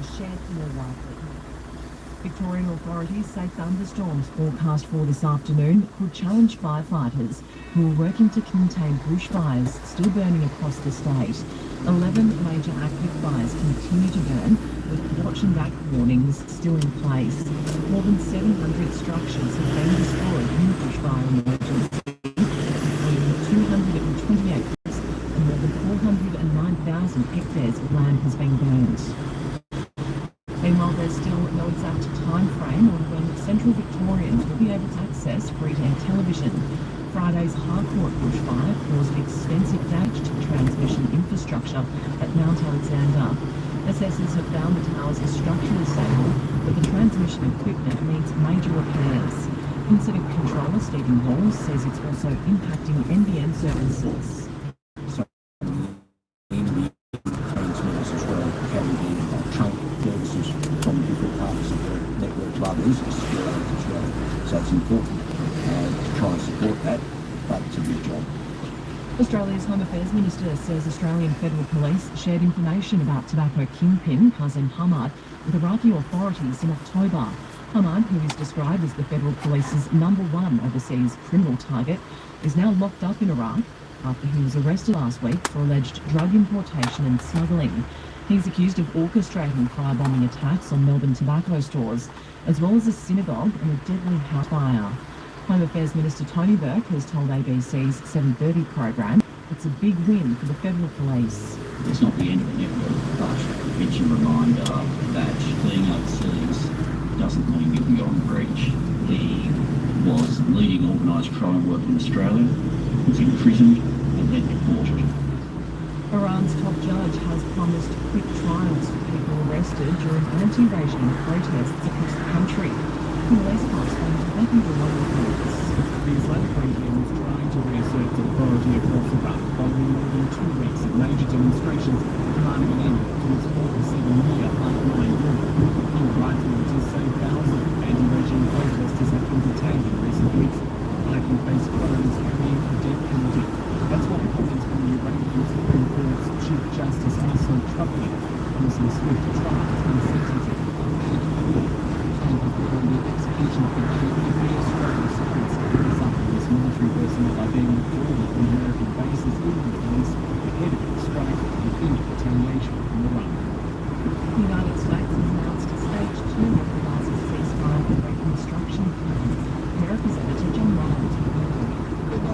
or shed more widely. Victorian authorities say thunderstorms forecast for this afternoon could challenge firefighters who are working to contain bushfires still burning across the state. 11 major active fires continue to burn, with watch and back warnings still in place. More than 700 structures have been destroyed in the bushfire emergency, including 228 acres and more than 409,000 hectares of land has been burned. Meanwhile, there's still no exact time frame on when Central Victorians will be able to access free-to-air television. Friday's Harcourt bushfire caused extensive damage to the transmission infrastructure at Mount Alexander. Assessors have found the towers are structurally stable, but the transmission equipment needs major repairs. Incident controller Stephen Hall says it's also impacting NBN services. So it's important to try and support that, but it's a big job. Australia's Home Affairs Minister says Australian Federal Police shared information about tobacco kingpin Kazem Hamad with Iraqi authorities in October. Hamad, who is described as the Federal Police's #1 overseas criminal target, is now locked up in Iraq after he was arrested last week for alleged drug importation and smuggling. He's accused of orchestrating firebombing attacks on Melbourne tobacco stores, as well as a synagogue and a deadly house fire. Home Affairs Minister Tony Burke has told ABC's 7:30 program it's a big win for the Federal Police. It's not the end of the network, but it's a reminder that being overseas doesn't mean you can go and breach. He was leading organised crime work in Australia, was imprisoned and then deported. Iran's top judge has promised quick trials for people arrested during anti-regime protests across the country. Police correspondent Matthew reports. The Islamic regime is trying to reassert its authority across Iraq following more than 2 weeks of major demonstrations demanding an end to its 47-year hard-line rule. Human rights watchers say thousands of anti-regime protesters have been detained in recent weeks, likely face crimes carrying a death penalty. That's what comments from the Iranian Supreme Court's Chief Justice also troubling, promising swift trials and sentencing. The execution of the three Australian secret service supplements military personnel are being withdrawn from American bases in the police ahead of the strike and in retaliation from Iran. The United States has announced stage 2 of the Gaza ceasefire and reconstruction plan. America's editor John Ryan.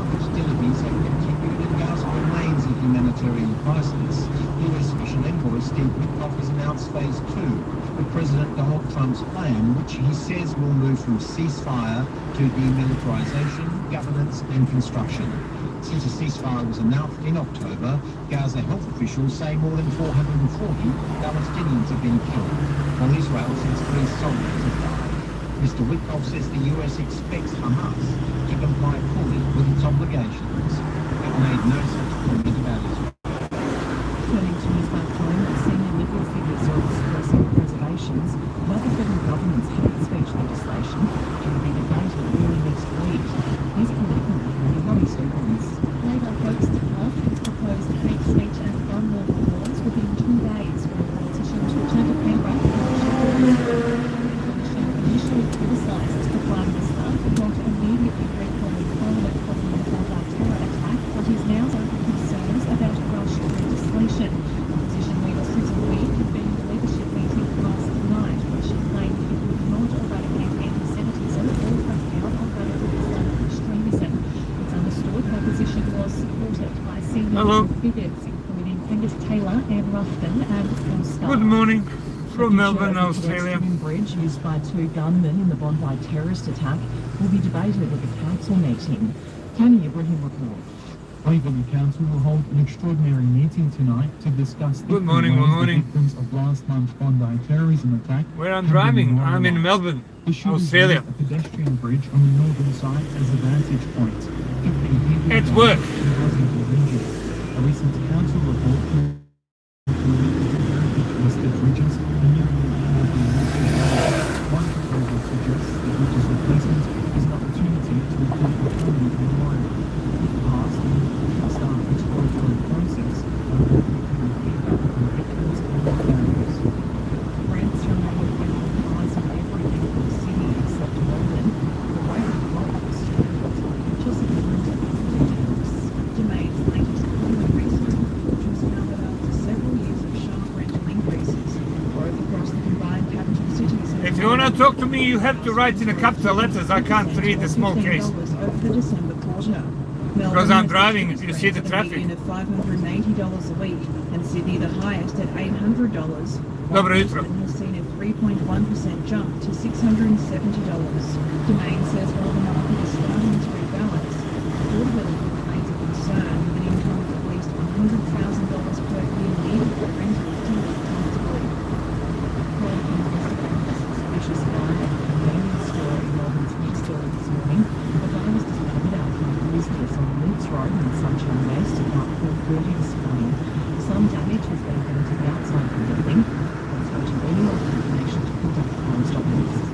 Hostilities have continued and Gaza remains a humanitarian crisis. US Special Envoy Steve Witkoff has announced Phase 2 of President Donald Trump's plan, which he says will move from ceasefire to demilitarization, governance and construction. Since a ceasefire was announced in October, Gaza health officials say more than 440 Palestinians have been killed, while Israel says 3 soldiers have died. Mr. Witkoff says the US expects Hamas to comply fully with its obligations. It made no such comment about Israel. Turning to news back home, senior legal figures are expressing reservations about the federal government's hate speech legislation due to be debated early next week. Here's political reporter Robbie Stevens. Labor hopes to pass its proposed hate speech and gun law reforms within 2 days for the politician to return to Canberra. Initially criticised the Prime Minister for not immediately recalling Parliament following the Baldar terror attack, but is now open concerns about rushed legislation. Opposition leader Susan Weir convened a leadership meeting last night where she claimed it would not eradicate anti-Semitism or crack down on radical Islamic extremism. It's understood her position was supported by senior figures including Angus Taylor, Anne Ruffin and Phil Stark. Good morning. From Melbourne, Australia. The bridge used by 2 gunmen in the Bondi terrorist attack will be debated at the council meeting. Tony Ibrahim reports. Waverley Council will hold an extraordinary meeting tonight to discuss the victims of last month's Bondi terrorism attack. Where I'm driving, I'm in Melbourne, Australia. A pedestrian bridge on the northern side as a vantage point. 15 people At work. A recent council report listed bridges and new one proposal suggests that bridges replacement is an opportunity to improve the economy and environment. If passed, it will start an exploratory process of feedback from victims and families. If you want to talk to me, you have to write in the capital letters. I can't read the small case. Over the December quarter. Because I'm driving, you see the traffic. Of $580 a week, and Sydney the highest at $800. Dobro jutro. Melbourne has seen a 3.1% jump to $670. Domain says while the market is starting to rebalance, affordability remains a concern with an income of at least $100,000 per year needed for rentals to live comfortably. Quality investigators suspicious buyer at a convenience store in Melbourne's next door this morning. The buyer was discovered out from a business on Lutz Road in Sunshine West about 4:30 this morning. Some damage has been done to the outside of the building. There's going to be any more information to conduct crime stop lists.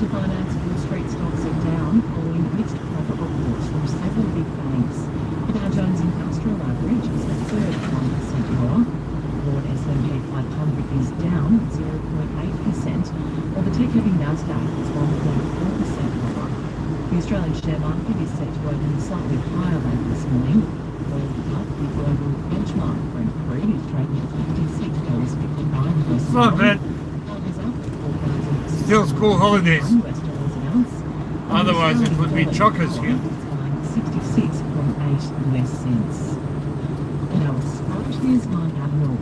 To finance Wall Street stocks are down following mixed profit reports from several big banks. The Dow Jones Industrial Average is the third 1% lower. Lord S&P 500 is down 0.8%, while the tech-heavy Nasdaq is 1.4% lower. The Australian share market is set to open slightly higher later this morning. Oil up, the global benchmark Brent crude is trading at $56.59 per Not bad. Oil is up at $4,000. Still school holidays. $1 an ounce. Otherwise it would be chockers here. It's buying 66.8 US cents. Now it's Scottish News Line Admiral.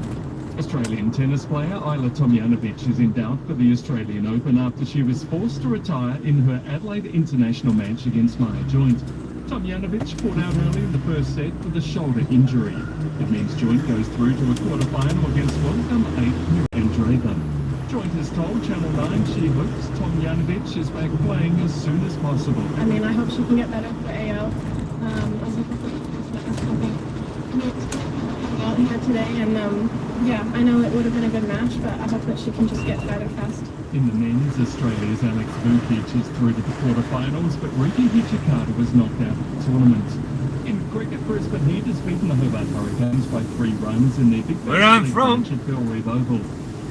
Australian tennis player Ajla Tomljanovic is in doubt for the Australian Open after she was forced to retire in her Adelaide International match against Maya Joint. Tomljanovic pulled out early in the first set with a shoulder injury. It means Joint goes through to a quarter-final against welcome 8th Andreeva. Joint has told Channel 9 she hopes Tomljanovic is back playing as soon as possible. I mean, I hope she can get better for AO. I was looking for something out here today, and yeah, I know it would have been a good match, but I hope that she can just get better fast. In the men's, Australia's Alex Vukic is through to the quarterfinals, but Riki Hijikata was knocked out of the tournament. In cricket, Brisbane Heat has beaten the Hobart Hurricanes by 3 runs in their big Where I'm league from. match at Bellerive Oval.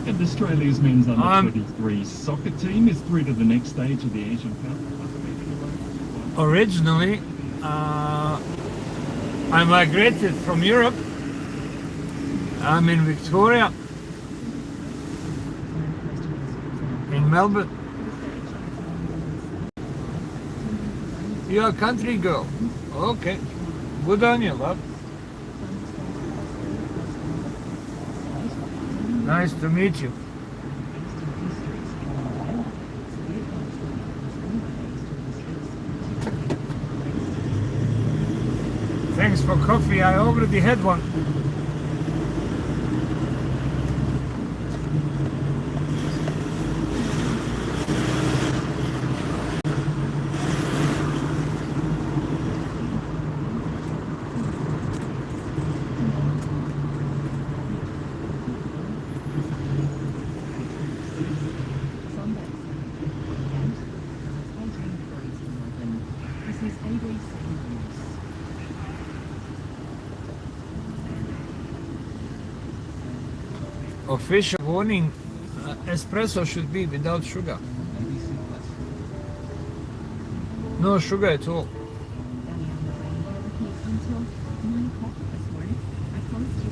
And Australia's men's under-23 soccer team is through to the next stage of the Asian Cup. Originally, I migrated from Europe. I'm in Victoria, in Melbourne. You're a country girl. Okay. Good on you, love. Nice to meet you. Thanks for coffee. I already had one. This is ABC News. Official warning, espresso should be without sugar. No sugar at all. Until 9 o'clock this morning, I promised you.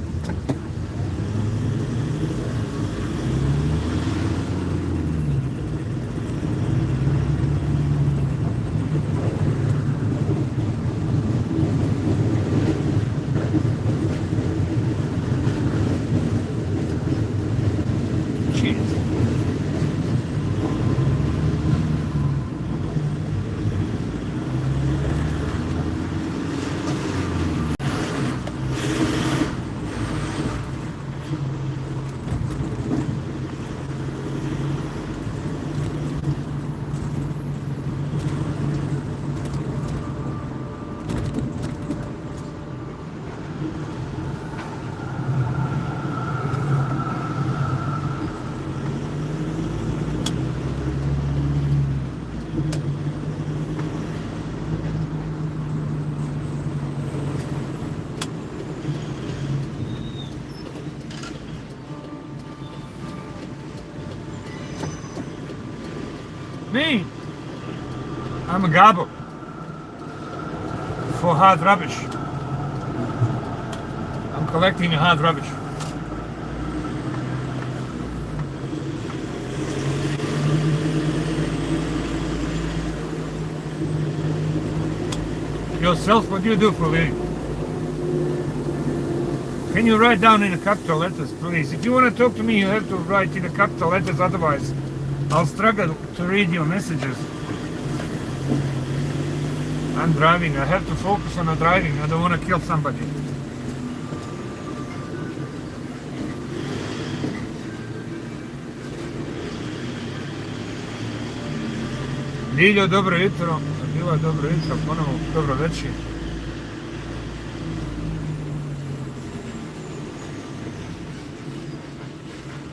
Cheers. Me, I'm a gobble for hard rubbish. I'm collecting hard rubbish. Yourself, what do you do for a living? Can you write down in the capital letters, please? If you want to talk to me, you have to write in the capital letters, otherwise I'll struggle to read your messages. I'm driving, I have to focus on the driving, I don't want to kill somebody. Liljo, dobro jutro. Bila, dobro jutro, ponovo dobro večer.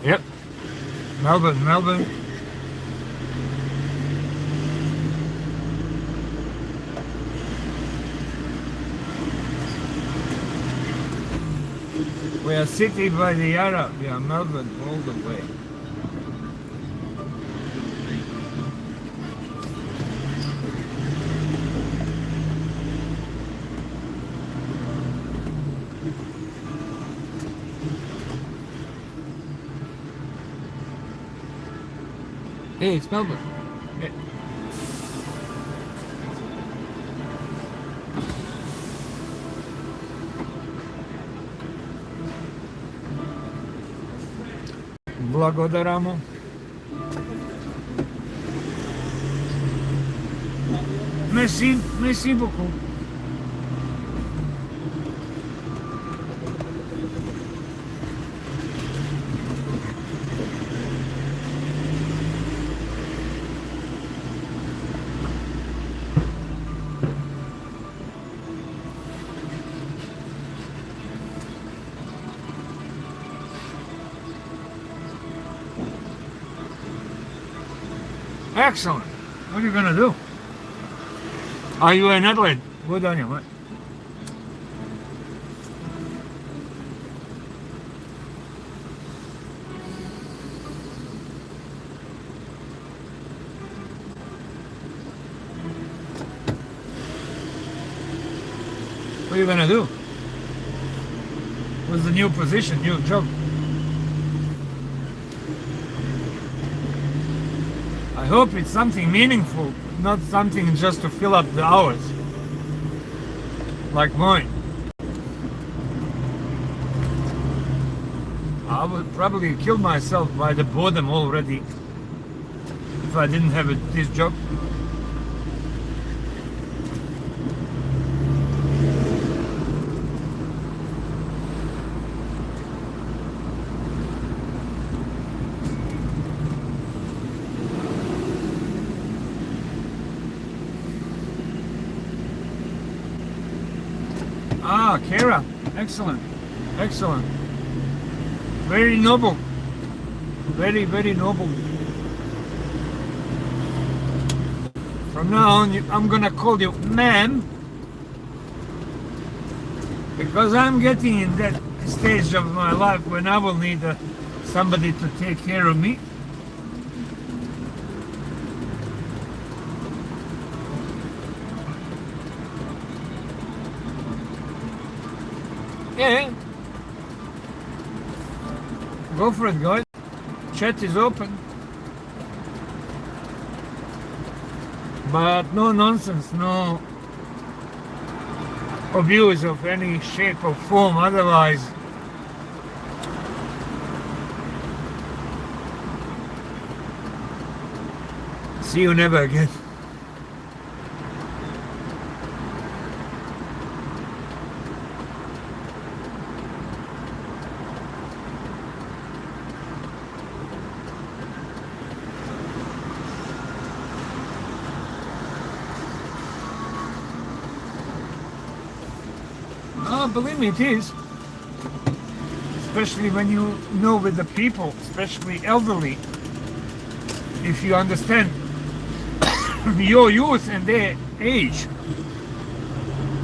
Yep. Melbourne. We are city by the Yarra. We are Melbourne all the way. Hey, it's Melbourne. Hey. Благодарamo. Merci beaucoup. Excellent. What are you going to do? Are you in Adelaide? Good on you, mate. What are you going to do? What's the new position, new job? I hope it's something meaningful, not something just to fill up the hours, like mine. I would probably kill myself by the boredom already if I didn't have this job. Ah, Kara, excellent, excellent. Very noble, very, very noble. From now on, I'm gonna call you ma'am, because I'm getting in that stage of my life when I will need somebody to take care of me. Yeah. Go for it, guys. Chat is open. But no nonsense, no abuse of any shape or form, otherwise see you never again. Oh, believe me, it is. Especially when you know with the people, especially elderly, if you understand your youth and their age,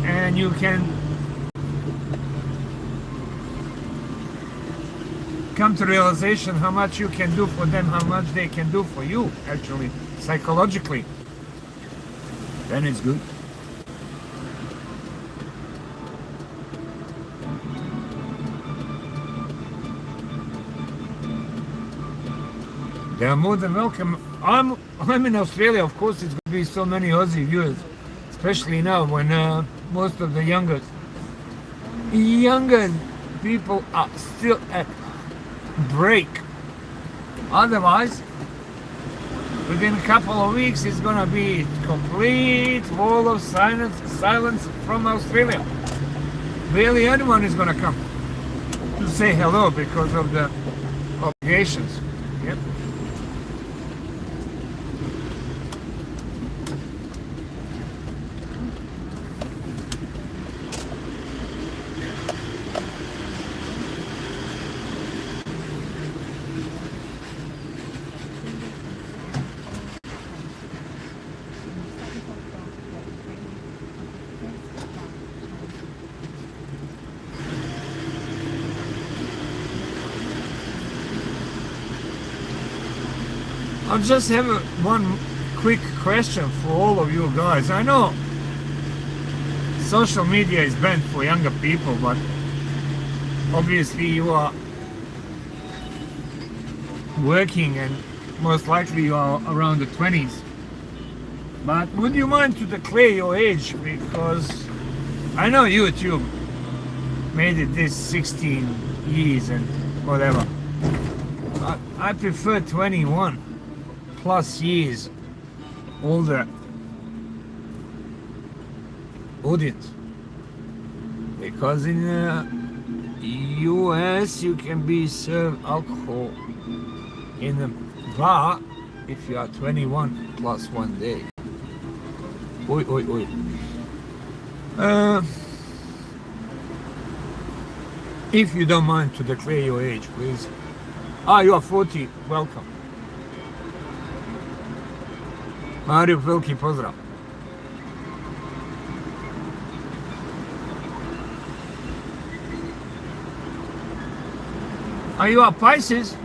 and you can come to realization how much you can do for them, how much they can do for you, actually, psychologically, then it's good. They are more than welcome. I'm in Australia, of course. It's going to be so many Aussie viewers, especially now when most of the younger people are still at break. Otherwise, within a couple of weeks, it's gonna be complete wall of silence from Australia. Barely anyone is gonna come to say hello because of the obligations. Yep. I'll just have one quick question for all of you guys. I know social media is banned for younger people, but obviously you are working and most likely you are around the 20s. But would you mind to declare your age? Because I know YouTube made it this 16 years and whatever. But I prefer 21 plus years older audience, because in US you can be served alcohol in a bar if you are 21 plus 1 day. Oi, oi, oi. If you don't mind to declare your age, please. You are 40, welcome. Mario, veliki pozdrav. Are you a Pisces?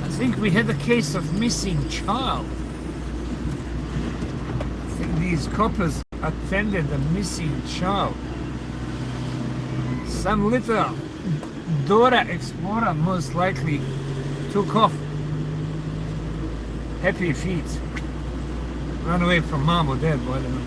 I think we had a case of missing child. I think these coppers attended a missing child. Some little Dora Explorer most likely took off. Happy feet. Run away from mom or dad, I don't know.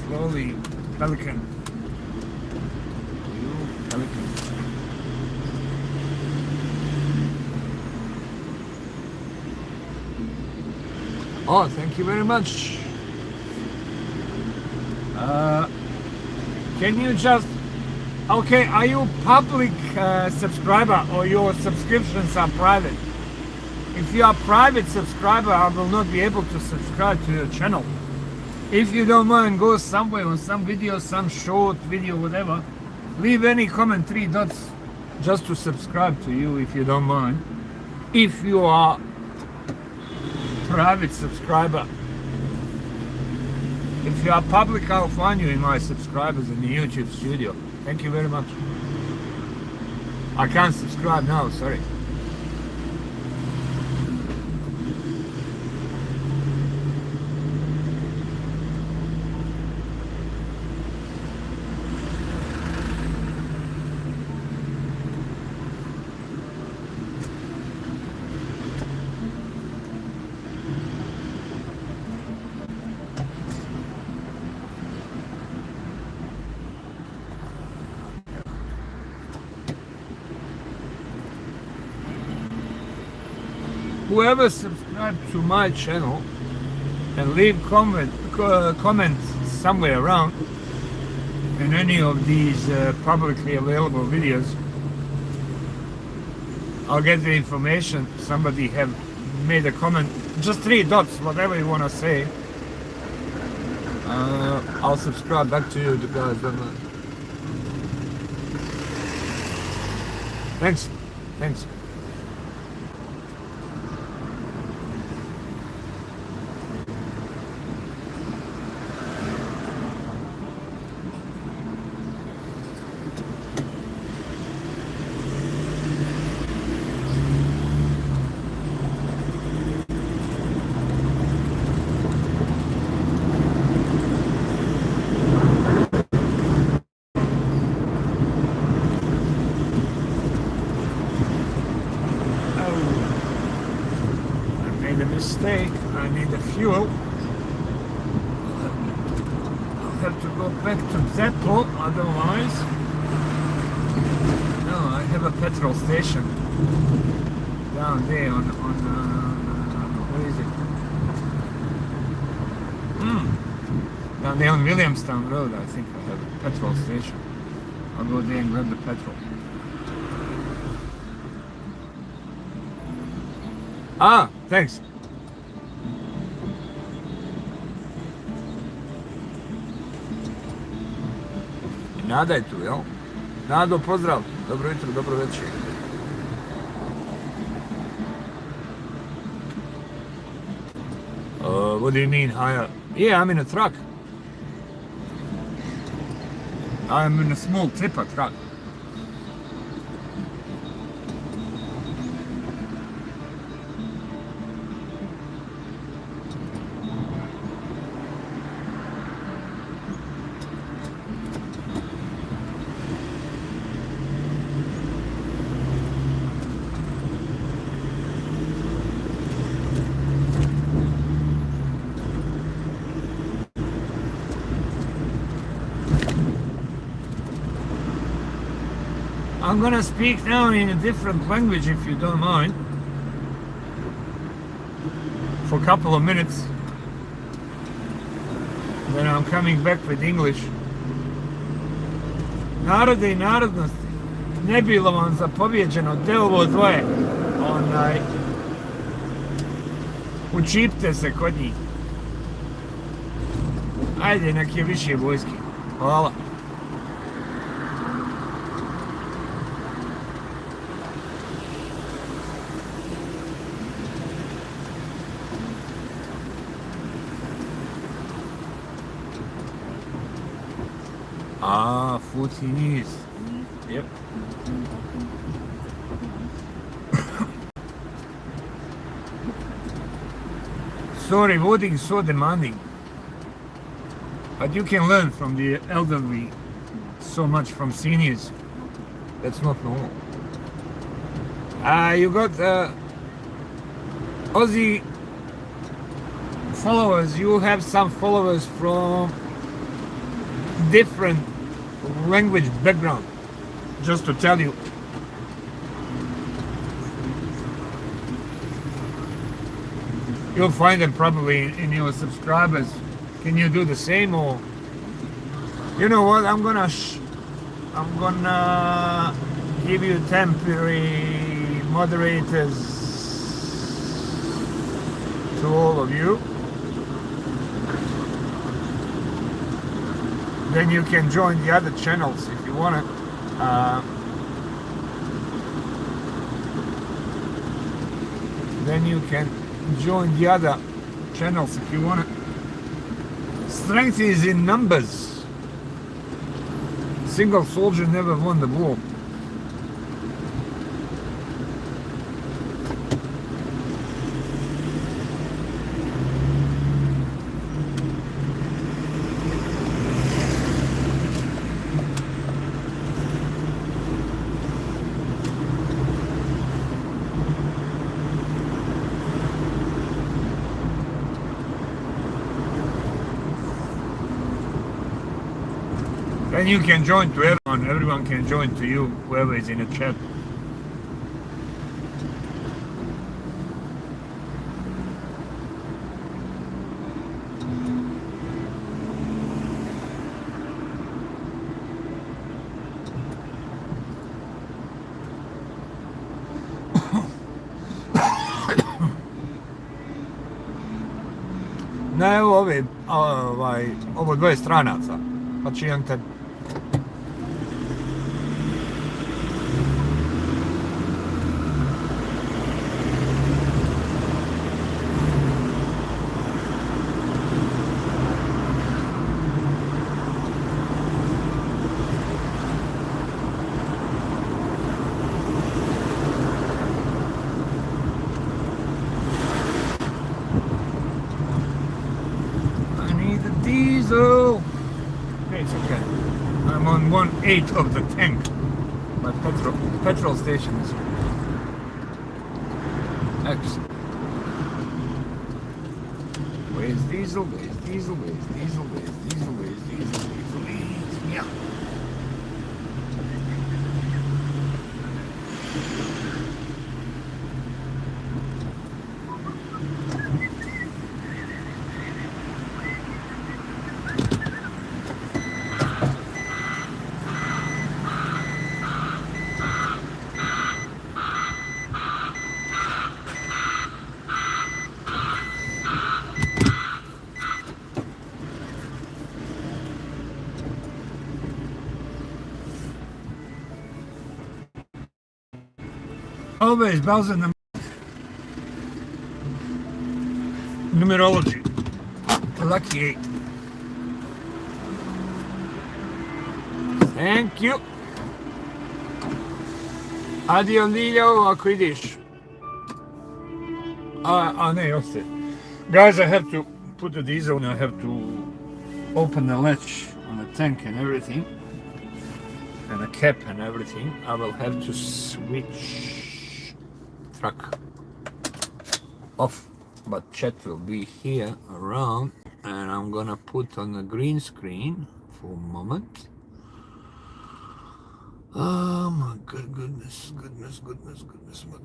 Slowly, pelican. You pelican. Oh, thank you very much. Can you just... Okay, are you public subscriber or your subscriptions are private? If you are private subscriber, I will not be able to subscribe to your channel. If you don't mind, go somewhere on some video, some short video, whatever. Leave any comment, 3 dots, just to subscribe to you if you don't mind. If you are private subscriber. If you are public, I'll find you in my subscribers in the YouTube studio. Thank you very much. I can't subscribe now, sorry. whoever subscribed to my channel and leave comments somewhere around in any of these publicly available videos, I'll get the information. Somebody have made a comment, just 3 dots, whatever you want to say. I'll subscribe back to you guys. Thanks. Mistake. I need the fuel. I'll have to go back to depot, otherwise. No, I have a petrol station down there on where is it? Down there on Williamstown Road, I think I have a petrol station. I'll go there and grab the petrol. Ah, thanks. Nada je tu, jel? Nado, pozdrav. Dobro jutro, dobro večer. What do you mean higher? Yeah, I'm in a truck. I'm in a small tipper truck. I'm gonna speak now in a different language if you don't mind, for a couple of minutes. Then I'm coming back with English. Narode I narodnosti, ne bilo vam za pobjeđeno, de ovo dvoje. Učipte se kod njih. Ajde, nek je više vojski. Hvala. Ah, 14 years. Yep. Sorry, voting is so demanding. But you can learn from the elderly so much from seniors. That's not normal. You got Aussie followers. You have some followers from different language background, just to tell you. You'll find them probably in your subscribers. Can you do the same? Or you know what, I'm gonna give you temporary moderators to all of you. Then you can join the other channels if you want to. Then you can join the other channels if you want to. Strength is in numbers. Single soldier never won the war. And you can join to everyone can join to you, whoever is in the chat. Ne, ovo dvoje stranaca. Pacijente. I need the diesel. It's okay. I'm on 1/8 of the tank. My petrol station is excellent. Where's diesel? Where's diesel? Where's diesel? Where's diesel? Where's diesel? Diesel. Yeah. Always bells in the numerology. Lucky 8. Thank you. Adio Lilo, ako ideš? Ne, ostaje. Guys, I have to put the diesel and I have to open the latch on the tank and everything. And the cap and everything. I will have to switch truck off. But chat will be here around and I'm gonna put on the green screen for a moment. Oh my goodness, what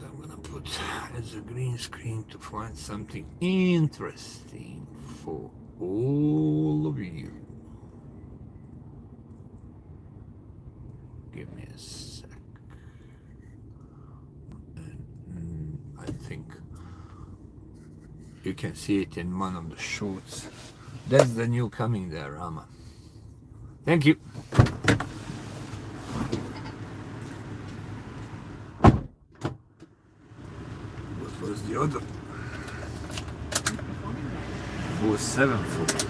I'm gonna put as a green screen to find something interesting for all of you. Give me a sec. And, I think you can see it in one of the shorts. That's the new coming diorama. Thank you. What was the other? It was 7 foot.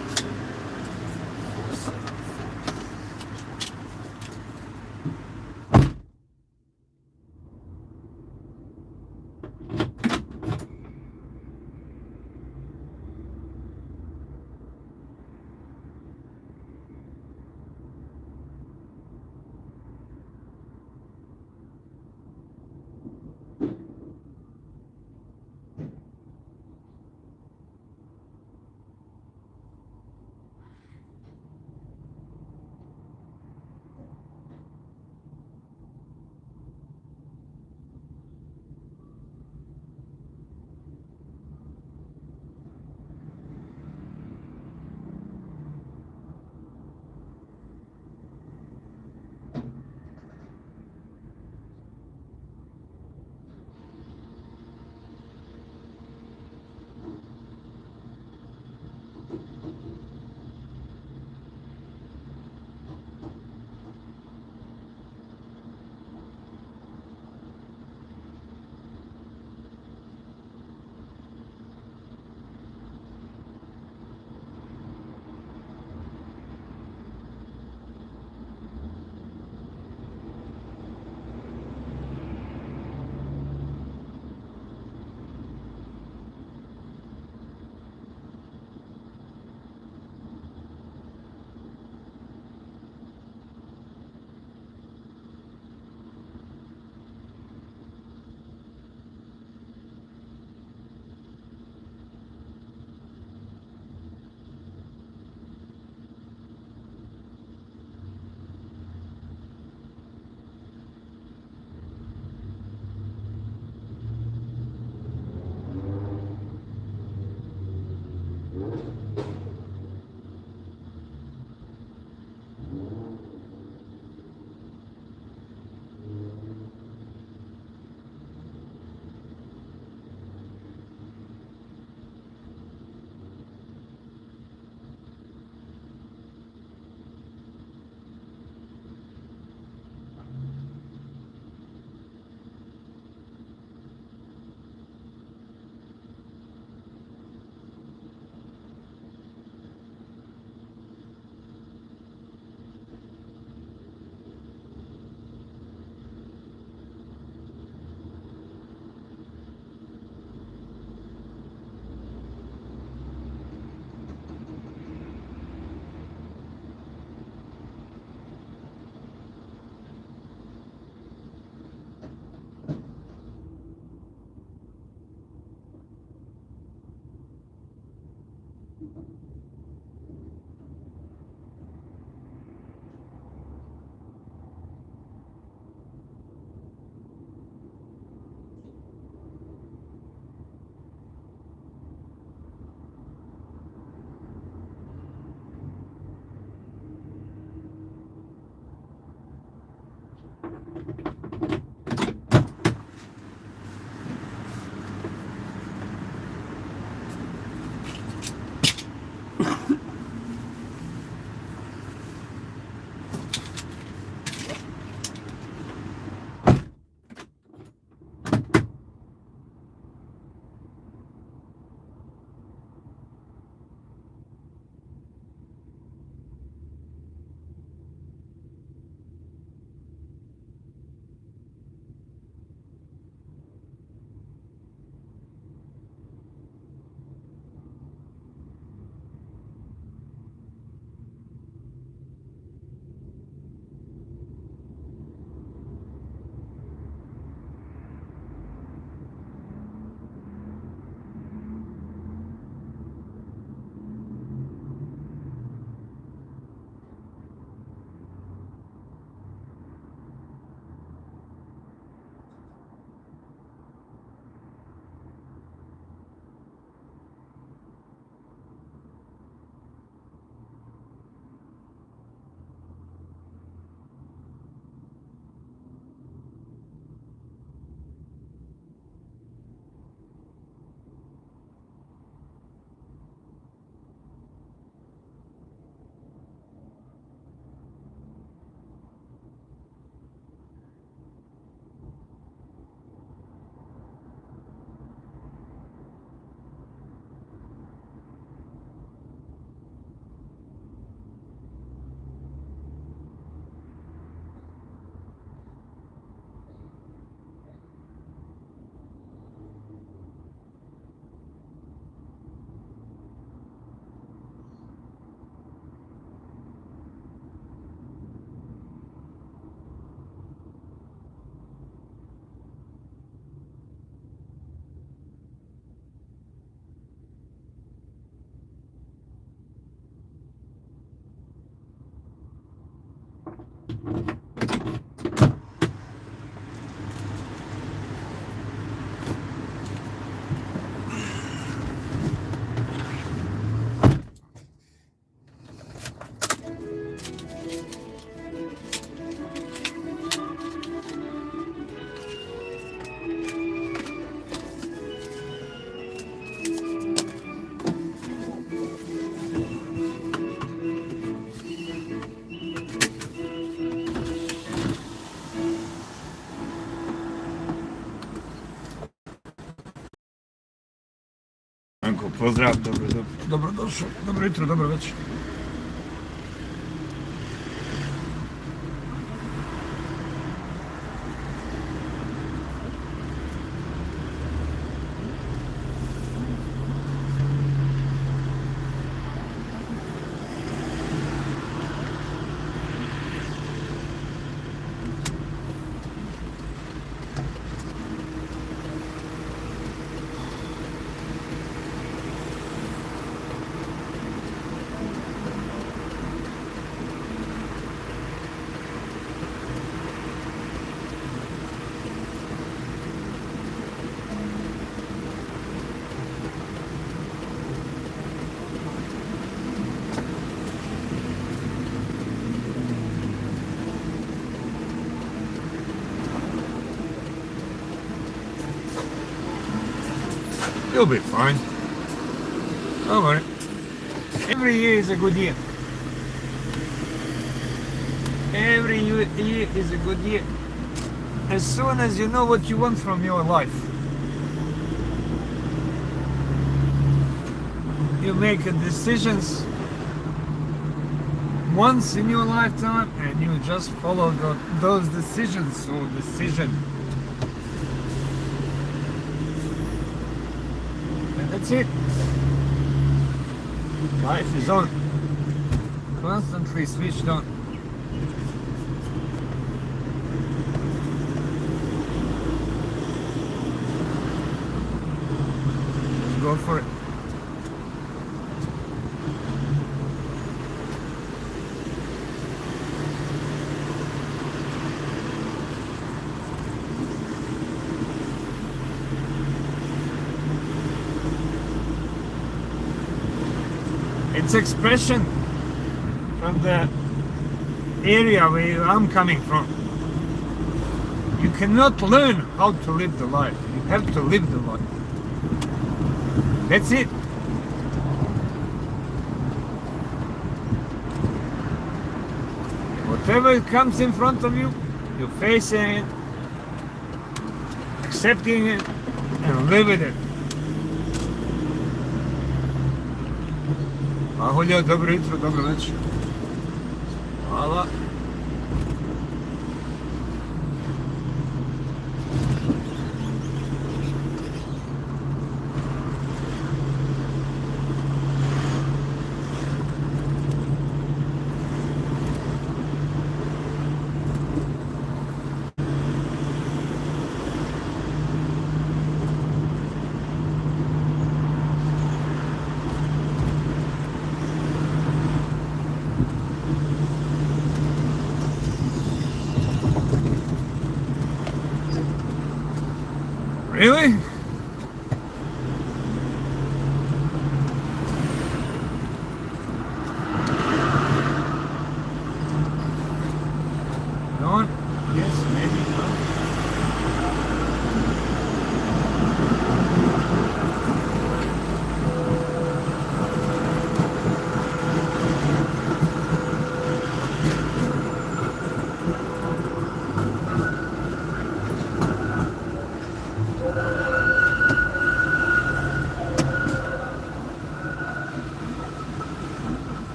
Anko, pozdrav, dobrodošao, dobro jutro, dobro večer. You'll be fine. Don't worry. Every year is a good year. Every year is a good year. As soon as you know what you want from your life, you make decisions once in your lifetime and you just follow those decisions or decision. That's it. Life is on. Constantly switched on. Go for it. It's expression from the area where I'm coming from. You cannot learn how to live the life. You have to live the life. That's it. Whatever comes in front of you, you're facing it, accepting it, and live with it. Ahulja, dobro jutro, dobro večer. Hvala. Really? Going? Yes, maybe no.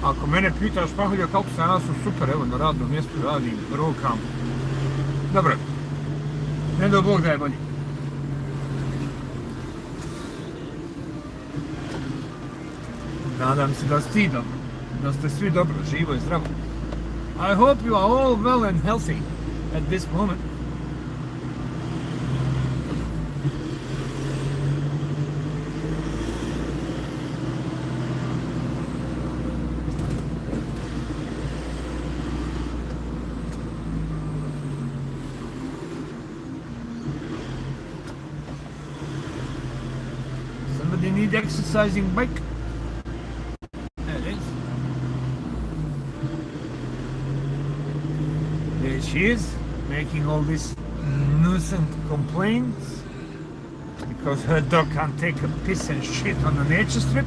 Ako mene pitaš, Pahulja, kako sam, ja sam super, evo na radnom mjestu radim, rokam. Dobro, ne do Bog da je bolje. Nadam se da ste dobro, da ste svi dobro, živo i zdravo. I hope you are all well and healthy at this moment. Somebody need exercising bike? There it is. There she is, making all these nuisance complaints because her dog can't take a piss and shit on a nature strip,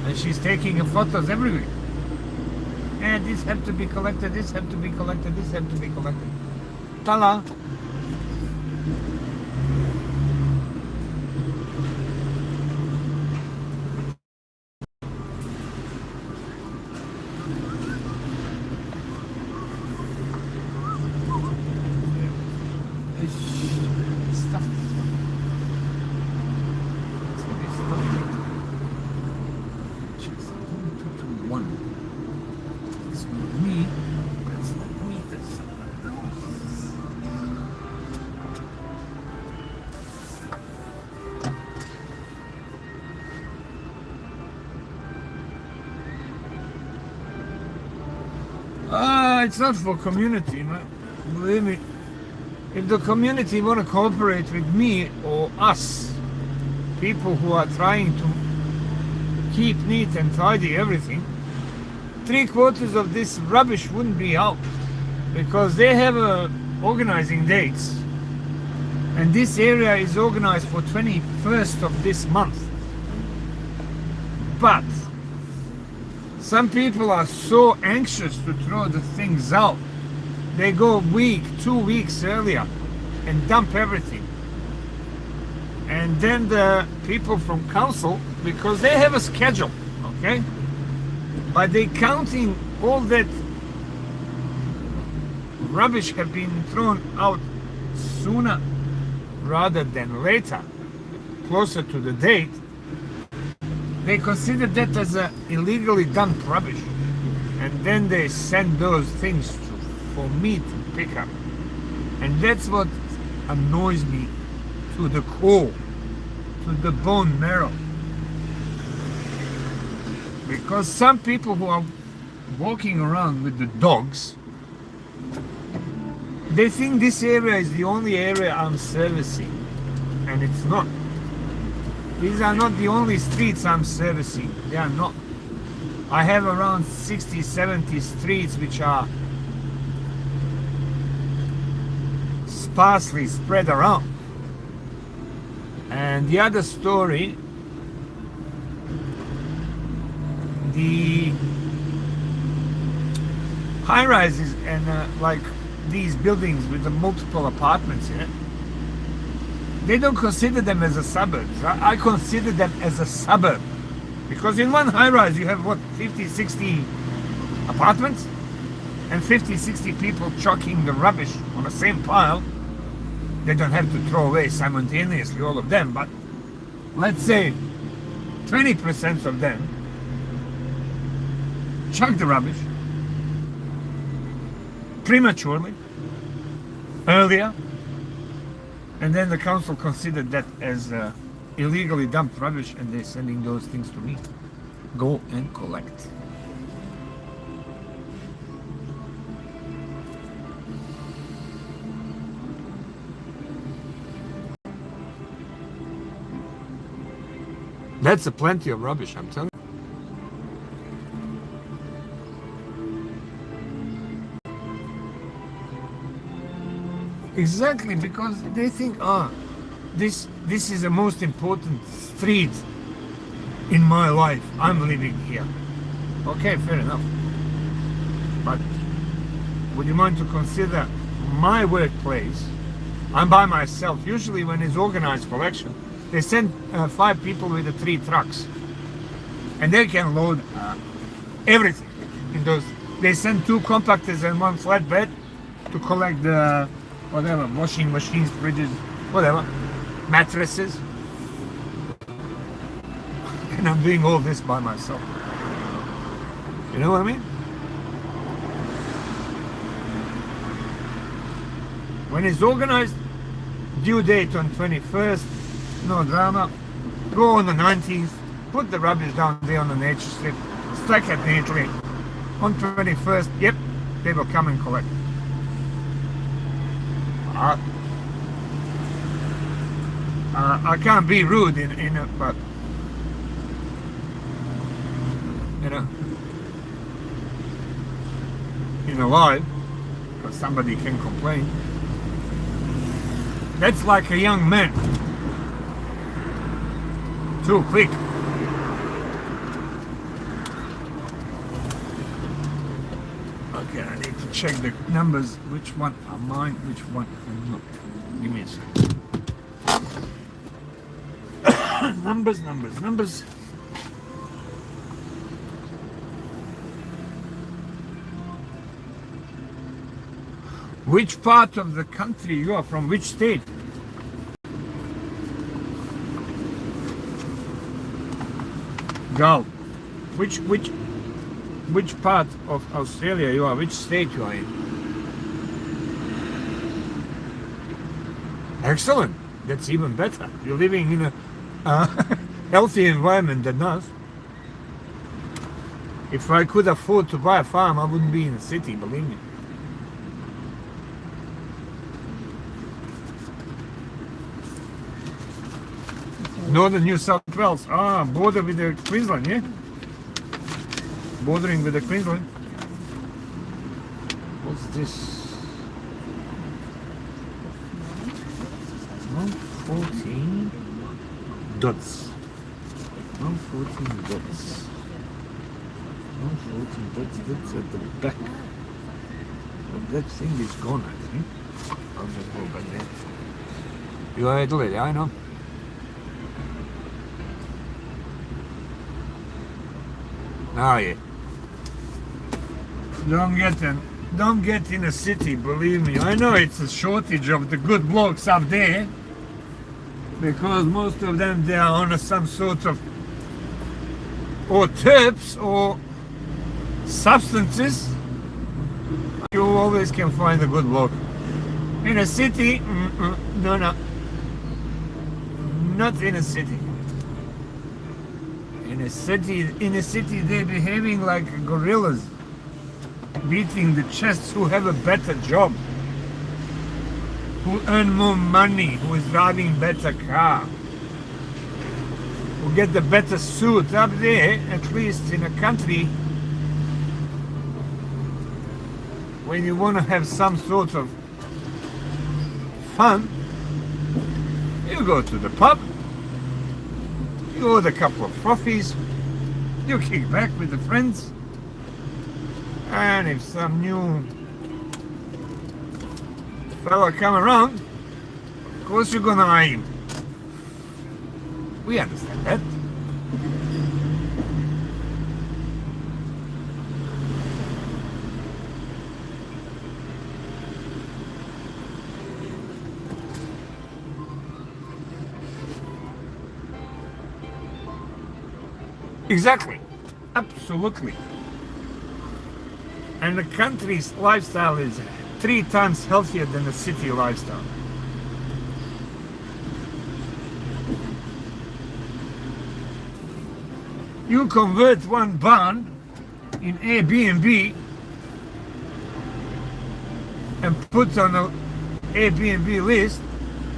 and she's taking photos everywhere. And this have to be collected, this have to be collected, this have to be collected. Ta-la! Stuff. It's not me. That's not me. That's someone else. It's not for community, man. Believe me. If the community want to cooperate with me or us, people who are trying to keep neat and tidy everything, 3/4 of this rubbish wouldn't be out, because they have organizing dates, and this area is organized for 21st of this month. But some people are so anxious to throw the things out, they go a week, 2 weeks earlier and dump everything. And then the people from council, because they have a schedule, okay? But they counting all that rubbish have been thrown out sooner rather than later, closer to the date. They consider that as a illegally dumped rubbish. And then they send those things for me to pick up. And that's what annoys me to the core, to the bone marrow. Because some people who are walking around with the dogs, they think this area is the only area I'm servicing, and it's not. These are not the only streets I'm servicing. They are not. I have around 60, 70 streets which are sparsely spread around. And the other story, the high-rises and like these buildings with the multiple apartments in it, they don't consider them as a suburb. I consider them as a suburb, because in one high-rise you have what, 50, 60 apartments and 50, 60 people chucking the rubbish on the same pile. They don't have to throw away simultaneously all of them, but let's say 20% of them chuck the rubbish prematurely, earlier, and then the council considered that as illegally dumped rubbish, and they're sending those things to me. Go and collect. That's a plenty of rubbish, I'm telling you. Exactly, because they think, this is the most important street in my life. I'm living here. Okay, fair enough. But would you mind to consider my workplace? I'm by myself. Usually when it's organized collection, they send 5 people with the 3 trucks, and they can load everything. In those, they send 2 compactors and 1 flatbed to collect the whatever, washing machines, fridges, whatever, mattresses. And I'm doing all this by myself. You know what I mean? When it's organized, due date on 21st, no drama. Go on the 19th, put the rubbish down there on the nature strip, stack it neatly. On 21st, yep, they will come and collect. I can't be rude in it, but you know, in a live, because somebody can complain. That's like a young man. Too quick. Okay, I need to check the numbers. Which one are mine? Which one are not? Give me a second. Numbers. Which part of the country you are from? Which state? Gal. Which part of Australia you are? Which state you are in? Excellent. That's even better. You're living in a healthy environment than us. If I could afford to buy a farm, I wouldn't be in the city, believe me. Northern New South Wales. Border with the Queensland, yeah? Bordering with the Queensland. What's this? 114 dots. 114 dots. 114 dots. That's at the back. But that thing is gone, I think. I'll just go back there. You are Adelaide, I know. Oh yeah. Don't get in a city, believe me. I know it's a shortage of the good blokes up there, because most of them, they are on some sort of or tips or substances. You always can find a good bloke. In a city, no, not in a city. In a city, they're behaving like gorillas, beating the chests who have a better job, who earn more money, who is driving better car, who get the better suit. Up there, at least in a country, when you want to have some sort of fun, you go to the pub, you order a couple of frothies, you kick back with the friends, and if some new fella come around, of course you're gonna eye him. We understand that. Exactly. Absolutely. And the country's lifestyle is 3 times healthier than the city lifestyle. You convert one barn in Airbnb and put on an Airbnb list,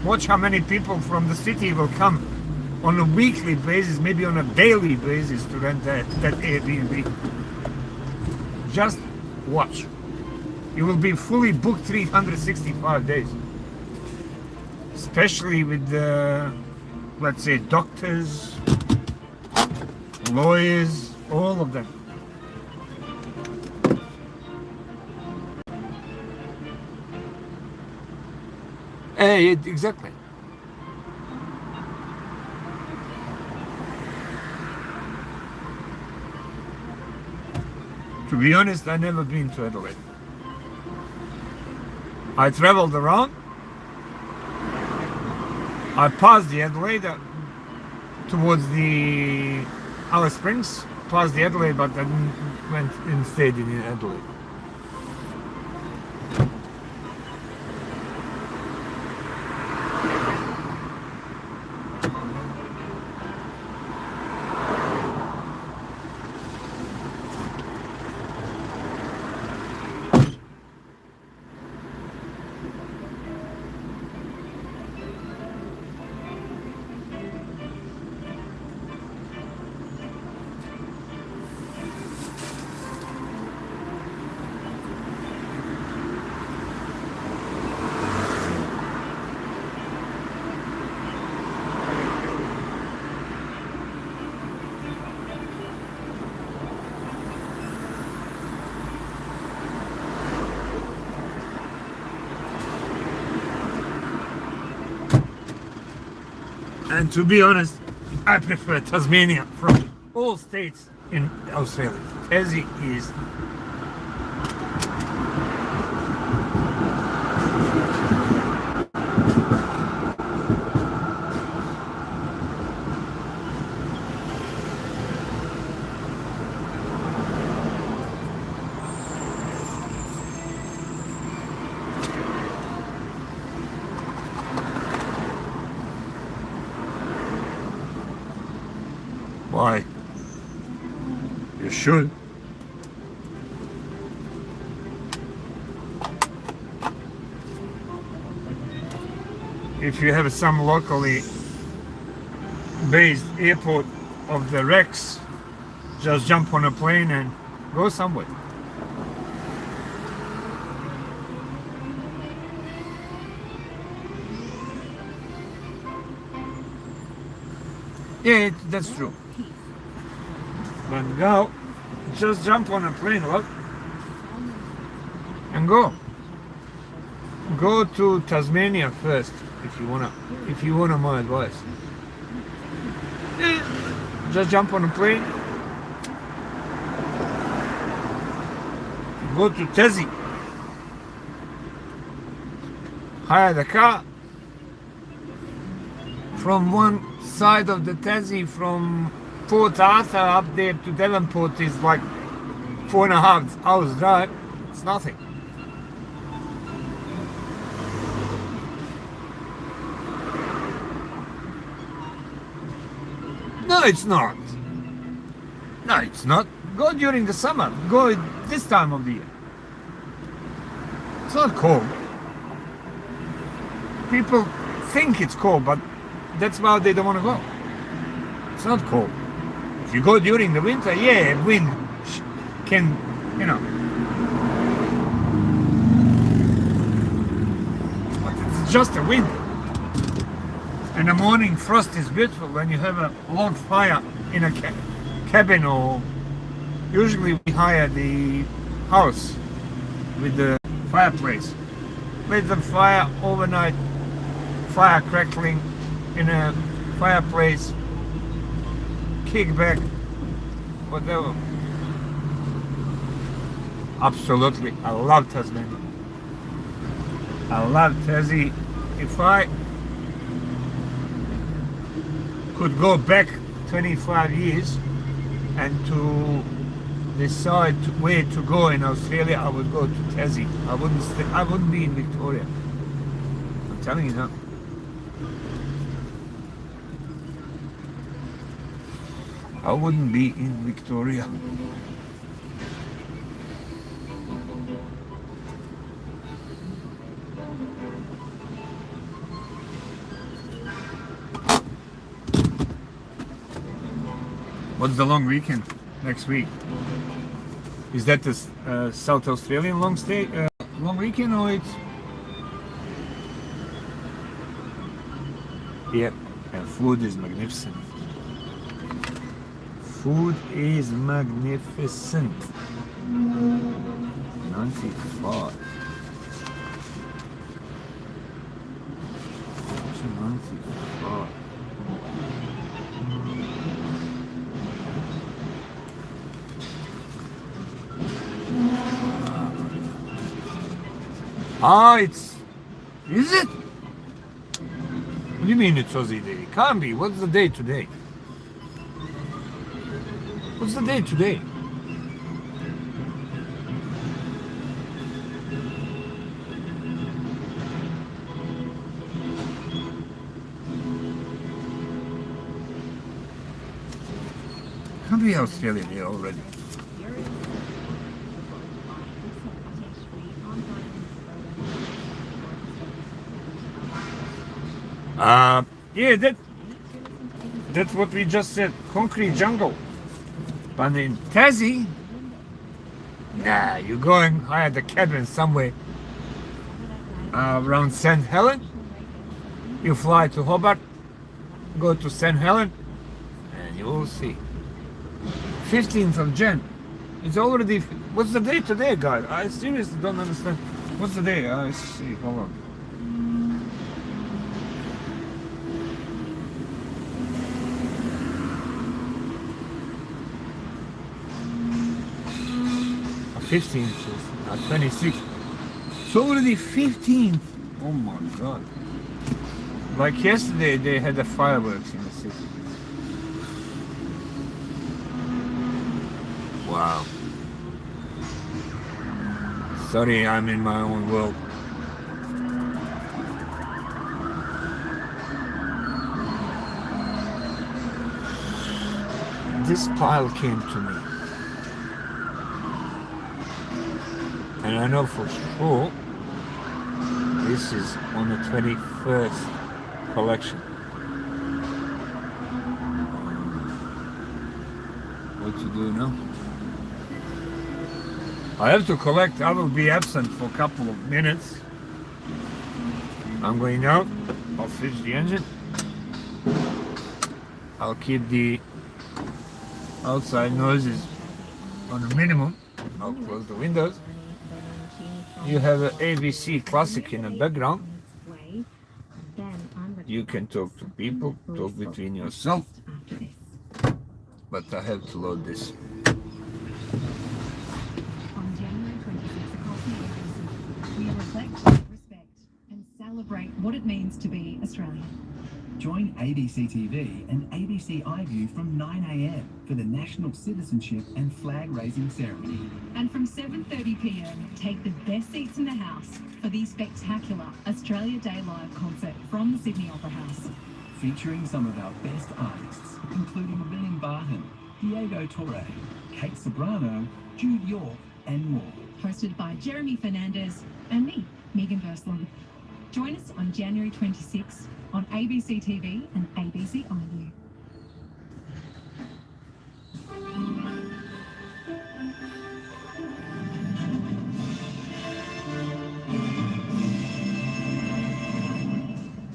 watch how many people from the city will come on a weekly basis, maybe on a daily basis, to rent that Airbnb. Just watch. You will be fully booked 365 days. Especially with the, let's say, doctors, lawyers, all of them. Exactly. To be honest, I never been to Adelaide. I traveled around. I passed the Adelaide towards the Alice Springs, past the Adelaide, but I didn't went and stayed in Adelaide. And to be honest, I prefer Tasmania from all states in Australia. Tassie is why? You should. If you have some locally based airport of the Rex, just jump on a plane and go somewhere. Yeah, that's true. But go, just jump on a plane, look, and go. Go to Tasmania first, if you wanna my advice. Yeah, just jump on a plane. Go to Tassie. Hire the car. From one side of the Tassie, from Port Arthur up there to Devonport is like 4.5 hours drive. It's nothing. No, it's not. No, it's not. Go during the summer. Go this time of the year. It's not cold. People think it's cold, but that's why they don't want to go. It's not cold. If you go during the winter, yeah, wind can, you know. But it's just a wind. In the morning, frost is beautiful when you have a log fire in a cabin, or usually we hire the house with the fireplace. With the fire overnight, fire crackling in a fireplace, kickback, whatever. Absolutely, I love Tasmania. I love Tassie. If I could go back 25 years and to decide where to go in Australia, I would go to Tassie. I wouldn't be in Victoria. I'm telling you now. I wouldn't be in Victoria. What's the long weekend next week? Is that the South Australian long weekend, or it's? Yep, and food is magnificent. Food is magnificent. 95. 95. Ah, it's... Is it? What do you mean it's Aussie Day? It can't be. What's the day today? What's the day today? Can't be Australia Day already. Yeah, that's what we just said. Concrete jungle. But in Tassie, nah, you're going hire the cabin somewhere around St. Helen. You fly to Hobart, go to St. Helen, and you will see. 15th of Jan. It's already. What's the day today, guys? I seriously don't understand. What's the day? I see. Hold on. 15th, 26th. It's already 15th. Oh my god. Like yesterday, they had the fireworks in the city. Wow. Sorry, I'm in my own world. This pile came to me. And I know for sure this is on the 21st collection. What to do now? I have to collect. I will be absent for a couple of minutes. I'm going out. I'll switch the engine. I'll keep the outside noises on a minimum. I'll close the windows. You have an ABC Classic in the background. You can talk to people, talk between yourself. But I have to load this. On January 26th, across the ABC, we reflect, respect, and celebrate what it means to be Australian. Join ABC TV and ABC iView from 9 a.m. for the National Citizenship and Flag Raising Ceremony. And from 7:30 p.m, take the best seats in the house for the spectacular Australia Day Live concert from the Sydney Opera House. Featuring some of our best artists, including William Barton, Diego Torre, Kate Sobrano, Jude York, and more. Hosted by Jeremy Fernandez and me, Megan Versland. Join us on January 26th on ABC TV and ABC iView.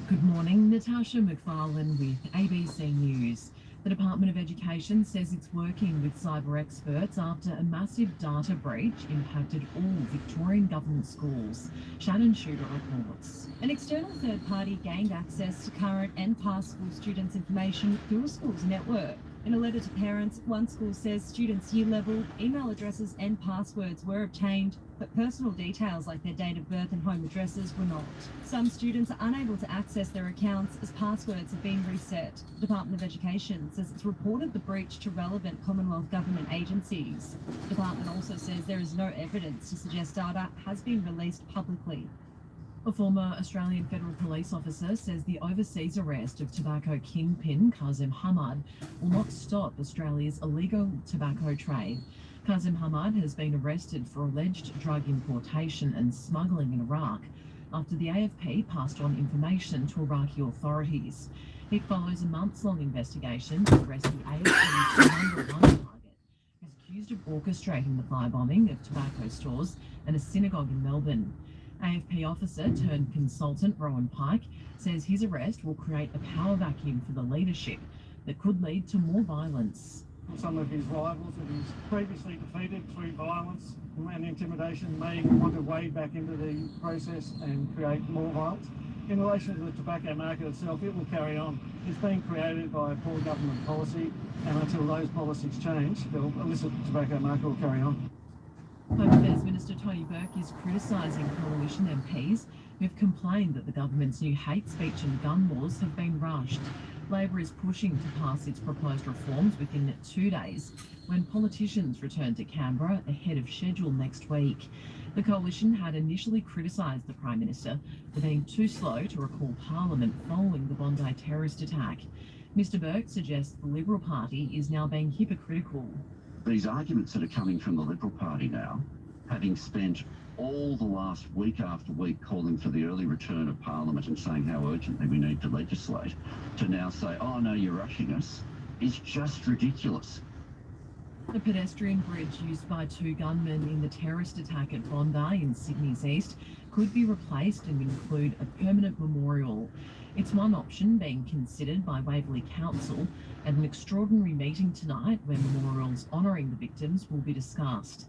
Good morning, Natasha McFarlane with ABC News. The Department of Education says it's working with cyber experts after a massive data breach impacted all Victorian government schools. Shannon Shooter reports. An external third party gained access to current and past school students' information through a school's network. In a letter to parents, one school says students' year level, email addresses and passwords were obtained, but personal details like their date of birth and home addresses were not. Some students are unable to access their accounts as passwords have been reset. The Department of Education says it's reported the breach to relevant Commonwealth government agencies. The department also says there is no evidence to suggest data has been released publicly. A former Australian Federal Police officer says the overseas arrest of tobacco kingpin Kazim Hamad will not stop Australia's illegal tobacco trade. Kazim Hamad has been arrested for alleged drug importation and smuggling in Iraq after the AFP passed on information to Iraqi authorities. It follows a months-long investigation to arrest the AFP's number one target, who's accused of orchestrating the firebombing of tobacco stores and a synagogue in Melbourne. AFP officer turned consultant Rowan Pike says his arrest will create a power vacuum for the leadership that could lead to more violence. Some of his rivals that he's previously defeated through violence and intimidation may want to wade back into the process and create more violence. In relation to the tobacco market itself, it will carry on. It's been created by a poor government policy, and until those policies change, the illicit tobacco market will carry on. Home Affairs Minister Tony Burke is criticising coalition MPs who've complained that the government's new hate speech and gun laws have been rushed. Labor is pushing to pass its proposed reforms within 2 days when politicians return to Canberra ahead of schedule next week. The coalition had initially criticised the Prime Minister for being too slow to recall Parliament following the Bondi terrorist attack. Mr Burke suggests the Liberal Party is now being hypocritical. These arguments that are coming from the Liberal Party now, having spent all the last week after week calling for the early return of Parliament and saying how urgently we need to legislate, to now say, oh no, you're rushing us, is just ridiculous. The pedestrian bridge used by 2 gunmen in the terrorist attack at Bondi in Sydney's east could be replaced and include a permanent memorial. It's one option being considered by Waverley Council, and an extraordinary meeting tonight where memorials honouring the victims will be discussed.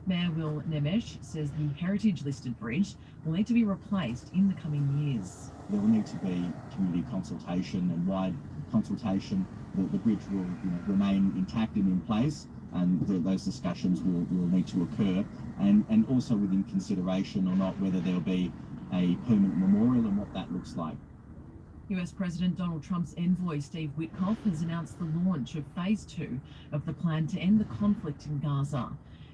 Mayor Will Nemesh says the heritage-listed bridge will need to be replaced in the coming years. There will need to be community consultation and wide consultation. The bridge will remain intact and in place, and those discussions will need to occur, and also within consideration or not whether there'll be a permanent memorial and what that looks like. US President Donald Trump's envoy Steve Witkoff has announced the launch of Phase 2 of the plan to end the conflict in Gaza.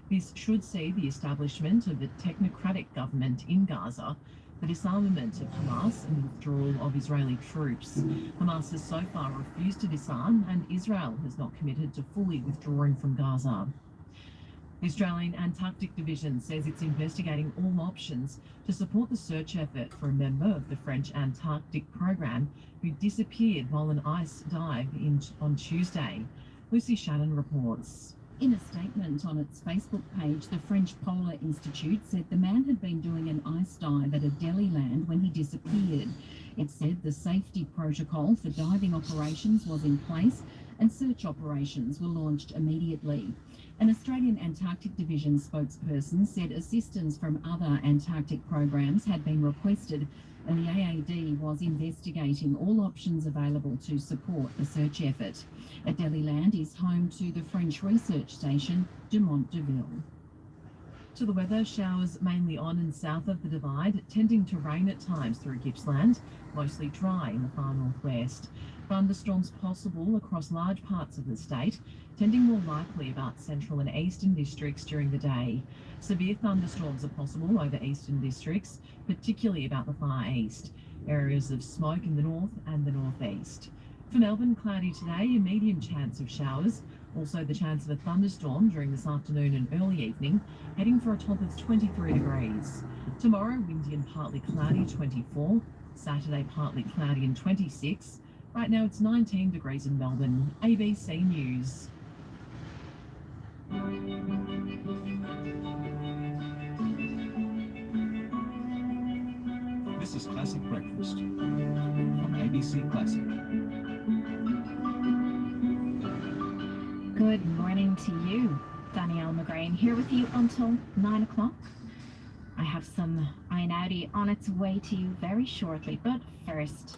This should see the establishment of a technocratic government in Gaza, the disarmament of Hamas and the withdrawal of Israeli troops. Hamas has so far refused to disarm, and Israel has not committed to fully withdrawing from Gaza. The Australian Antarctic Division says it's investigating all options to support the search effort for a member of the French Antarctic program who disappeared while an ice dive on Tuesday. Lucy Shannon reports. In a statement on its Facebook page, the French Polar Institute said the man had been doing an ice dive at a Delhi land when he disappeared. It said the safety protocol for diving operations was in place and search operations were launched immediately. An Australian Antarctic Division spokesperson said assistance from other Antarctic programs had been requested, and the AAD was investigating all options available to support the search effort. Delhi Land is home to the French research station Dumont D'Urville. To the weather, showers mainly on and south of the Divide, tending to rain at times through Gippsland, mostly dry in the far northwest. Thunderstorms possible across large parts of the state, tending more likely about central and eastern districts during the day. Severe thunderstorms are possible over eastern districts, particularly about the far east. Areas of smoke in the north and the northeast. For Melbourne, cloudy today, a medium chance of showers. Also the chance of a thunderstorm during this afternoon and early evening, heading for a top of 23 degrees. Tomorrow, windy and partly cloudy, 24. Saturday, partly cloudy and 26. Right now it's 19 degrees in Melbourne. ABC News. This is Classic Breakfast on ABC Classic. Good morning to you. Danielle McGrain here with you until 9 o'clock. I have some Iron Audi on its way to you very shortly, but first,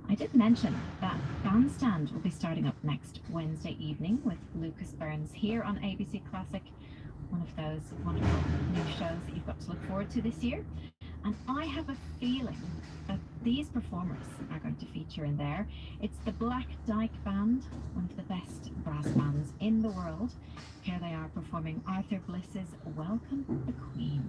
I did mention that Bandstand will be starting up next Wednesday evening with Lucas Burns here on ABC Classic, one of those wonderful new shows that you've got to look forward to this year. And I have a feeling that these performers are going to feature in there. It's the Black Dyke Band, one of the best brass bands in the world. Here they are performing Arthur Bliss's Welcome the Queen.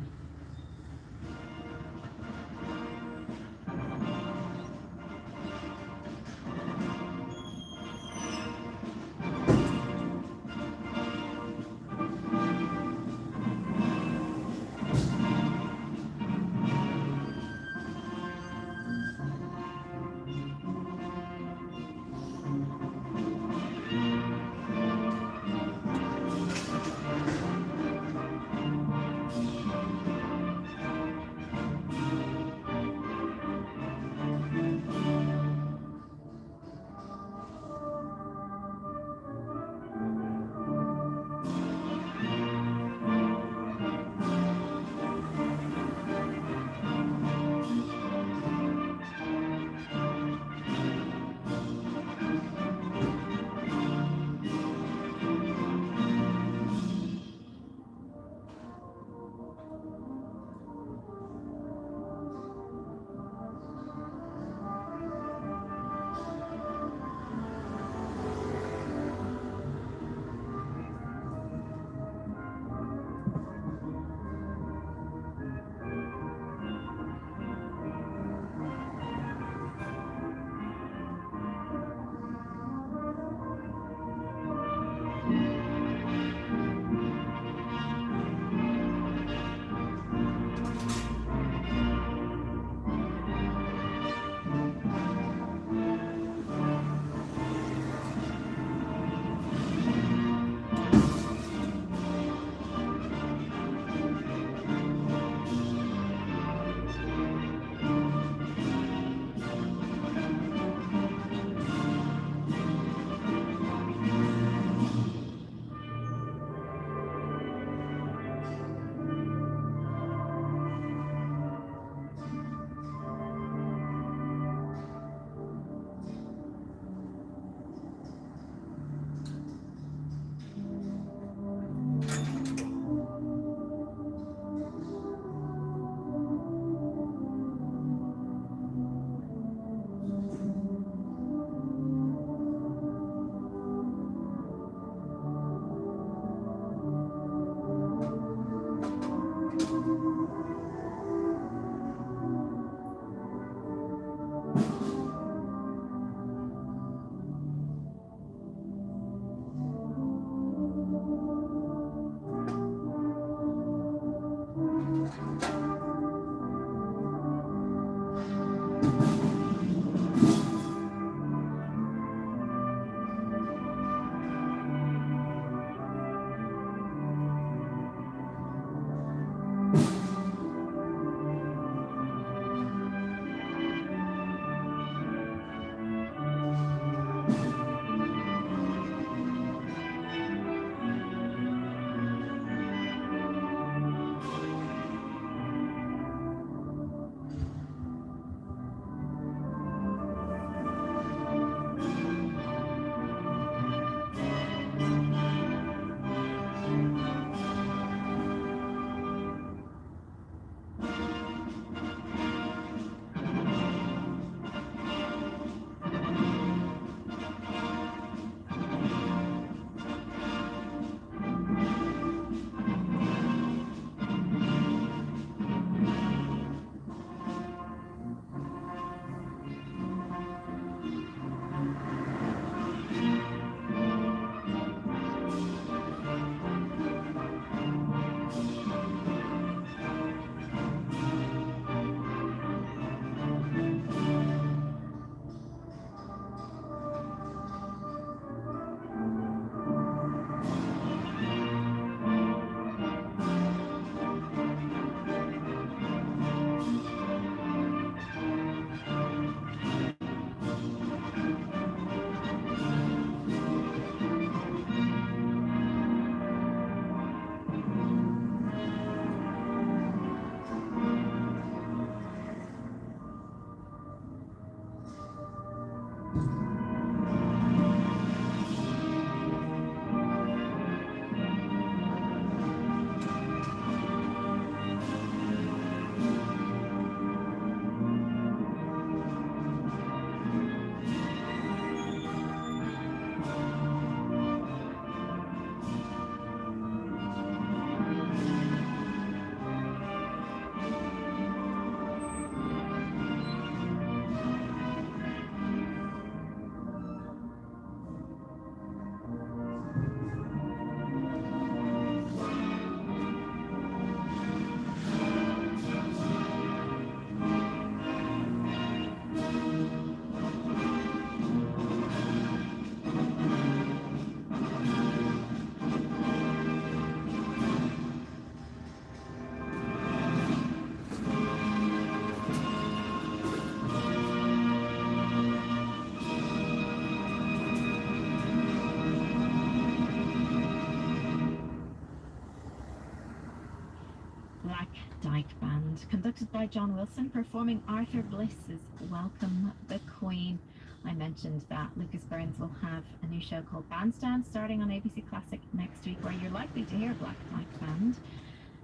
Black Dyke Band, conducted by John Wilson, performing Arthur Bliss's Welcome the Queen. I mentioned that Lucas Burns will have a new show called Bandstand starting on ABC Classic next week, where you're likely to hear Black Dyke Band.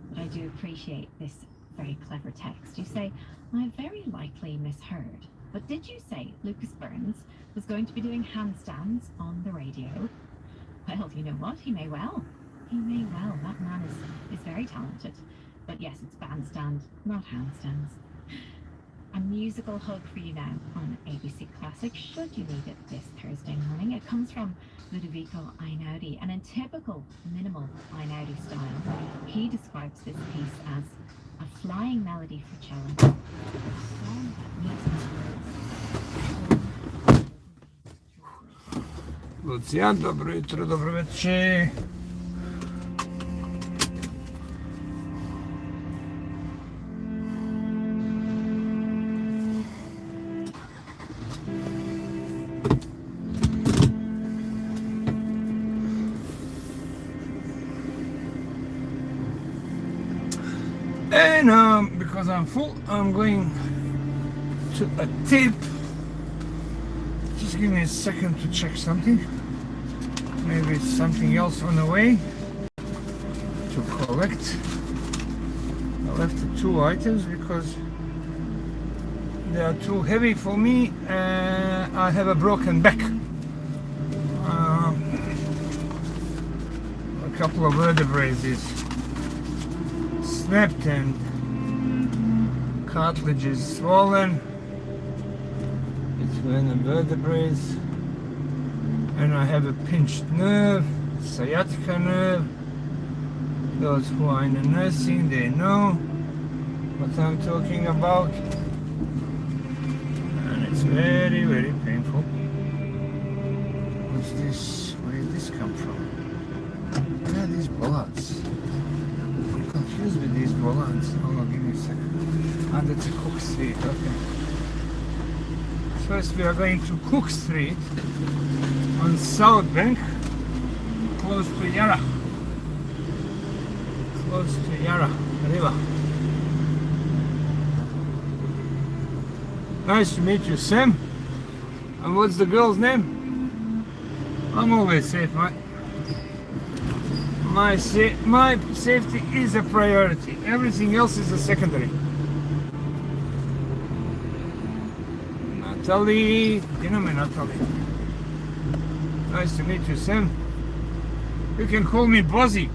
But I do appreciate this very clever text. You say, I very likely misheard, but did you say Lucas Burns was going to be doing handstands on the radio? Well, you know what? He may well. He may well. That man is very talented. But yes, it's bandstand, not handstands. A musical hug for you now on ABC Classic, should you need it this Thursday morning. It comes from Ludovico Einaudi, and in typical minimal Einaudi style, he describes this piece as a flying melody for cello. A song that meets words. Lucja, dobre jutro, dobre večer. And because I'm full, I'm going to a tip. Just give me a second to check something. Maybe it's something else on the way to collect. I left the 2 items because they are too heavy for me, and I have a broken back. A couple of vertebrae is snapped and cartilage is swollen between the vertebrae, and I have a pinched nerve, sciatica nerve. Those who are in the nursing, they know what I'm talking about, and it's very, very painful. What's this? Where did this come from? Where are these bollards? I'm confused with these bollards. Hold on, give me a second. And it's a Cook Street, okay. First we are going to Cook Street on South Bank, close to Yarra. Close to Yarra River. Nice to meet you, Sam. And what's the girl's name? I'm always safe, mate. My safety is a priority. Everything else is a secondary. Natalie, you know me, Natalie. Nice to meet you, Sam. You can call me Bozzy.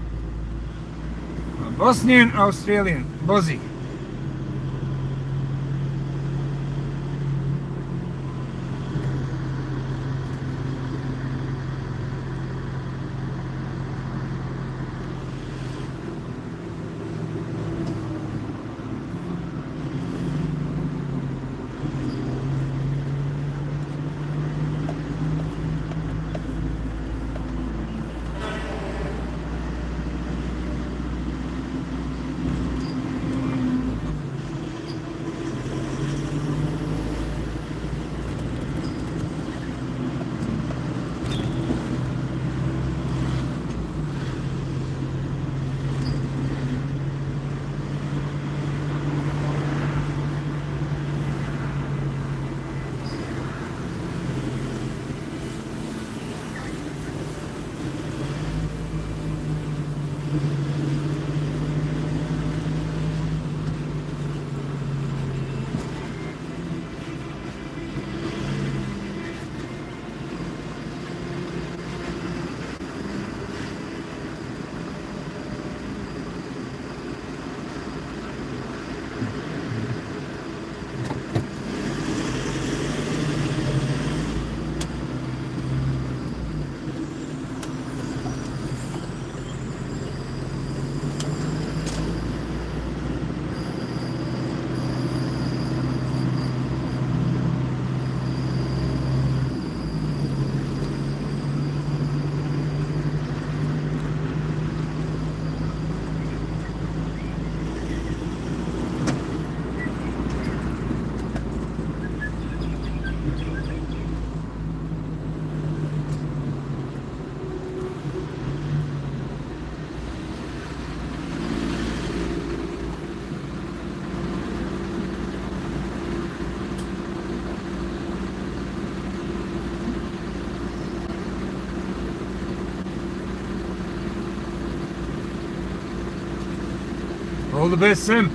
Bosnian Australian, Bozzy. All the best, Sam.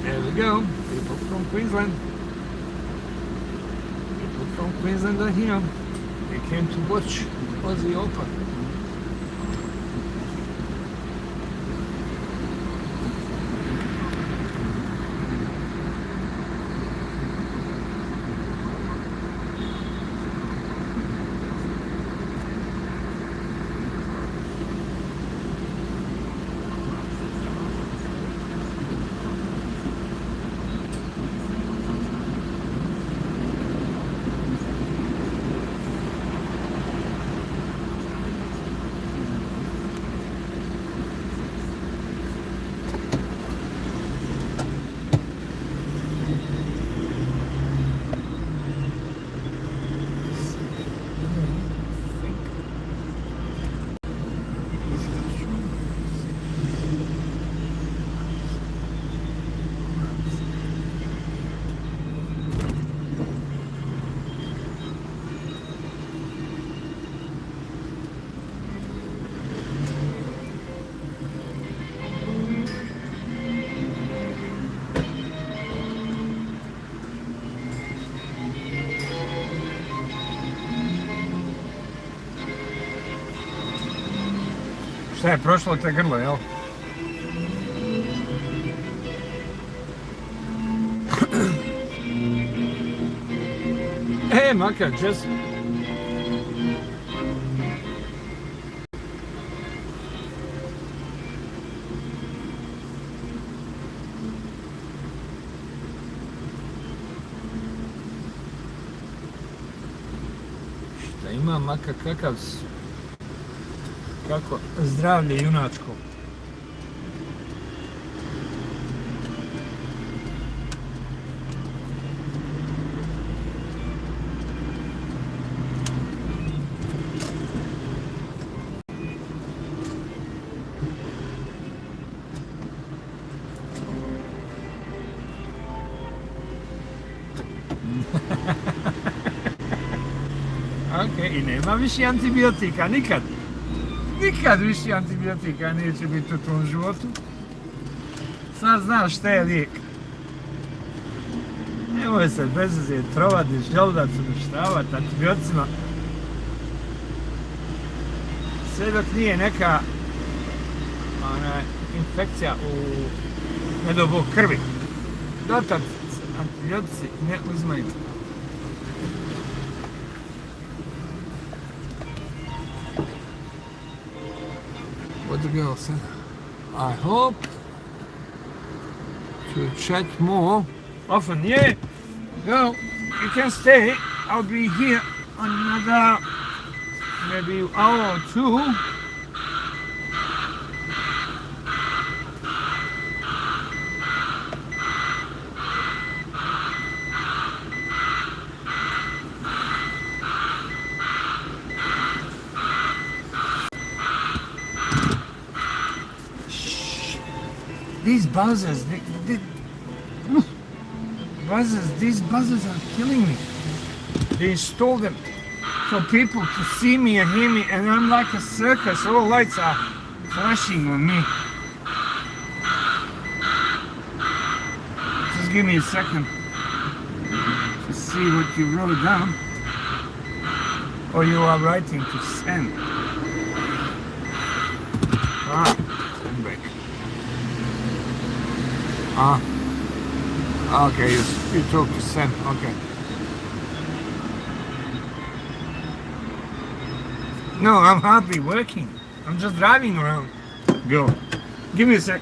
There we go. People from Queensland. People from Queensland are here. They came to watch Aussie Open. Šta je prošlo te grlo, jel? Maka, just... Šta ima Maka, kakav si? Kako zdravlje junačko. Ok, i nema više antibiotika, nikad. Nikad više antibiotika neće biti u tom životu. Sad znaš šta je lijek. Nemoj se bez veze trovati, želudac uništavati antibioticima. Sve dok nije neka infekcija u nedobu krvi. Dotad antibiotici ne uzmaju. What the girl said. I hope to chat more often. Yeah, well, you can stay. I'll be here another maybe hour or two. These buzzers, these buzzers are killing me. They installed them for people to see me and hear me, and I'm like a circus. All lights are flashing on me. Just give me a second to see what you wrote down, or you are writing to send. Send back. Okay, you talk to Sam, okay. No, I'm hardly working. I'm just driving around. Go. Give me a sec.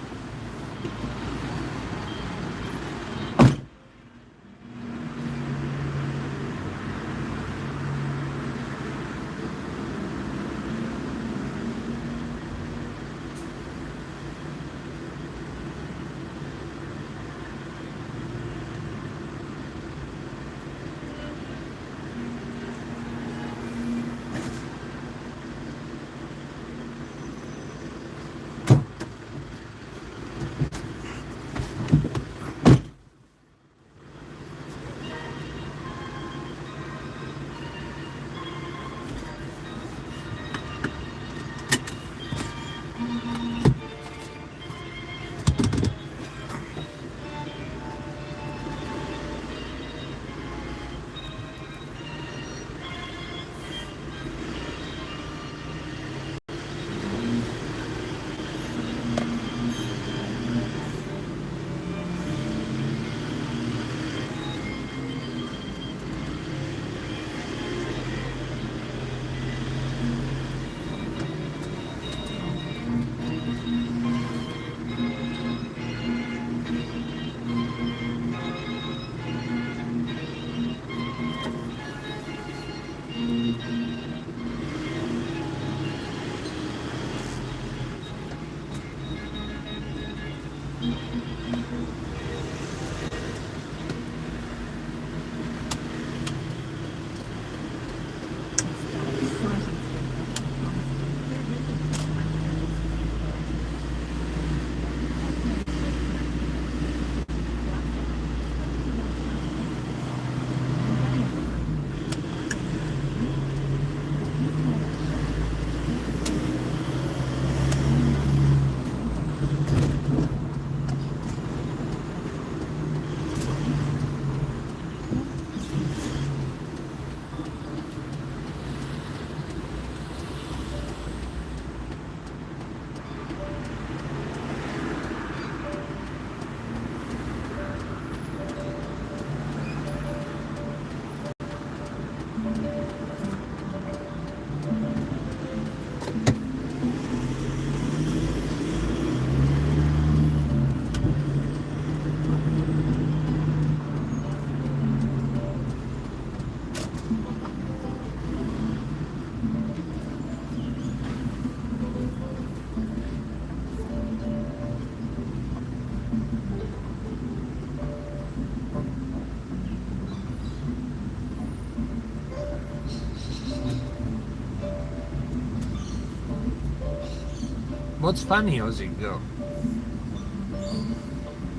What's funny, Aussie girl?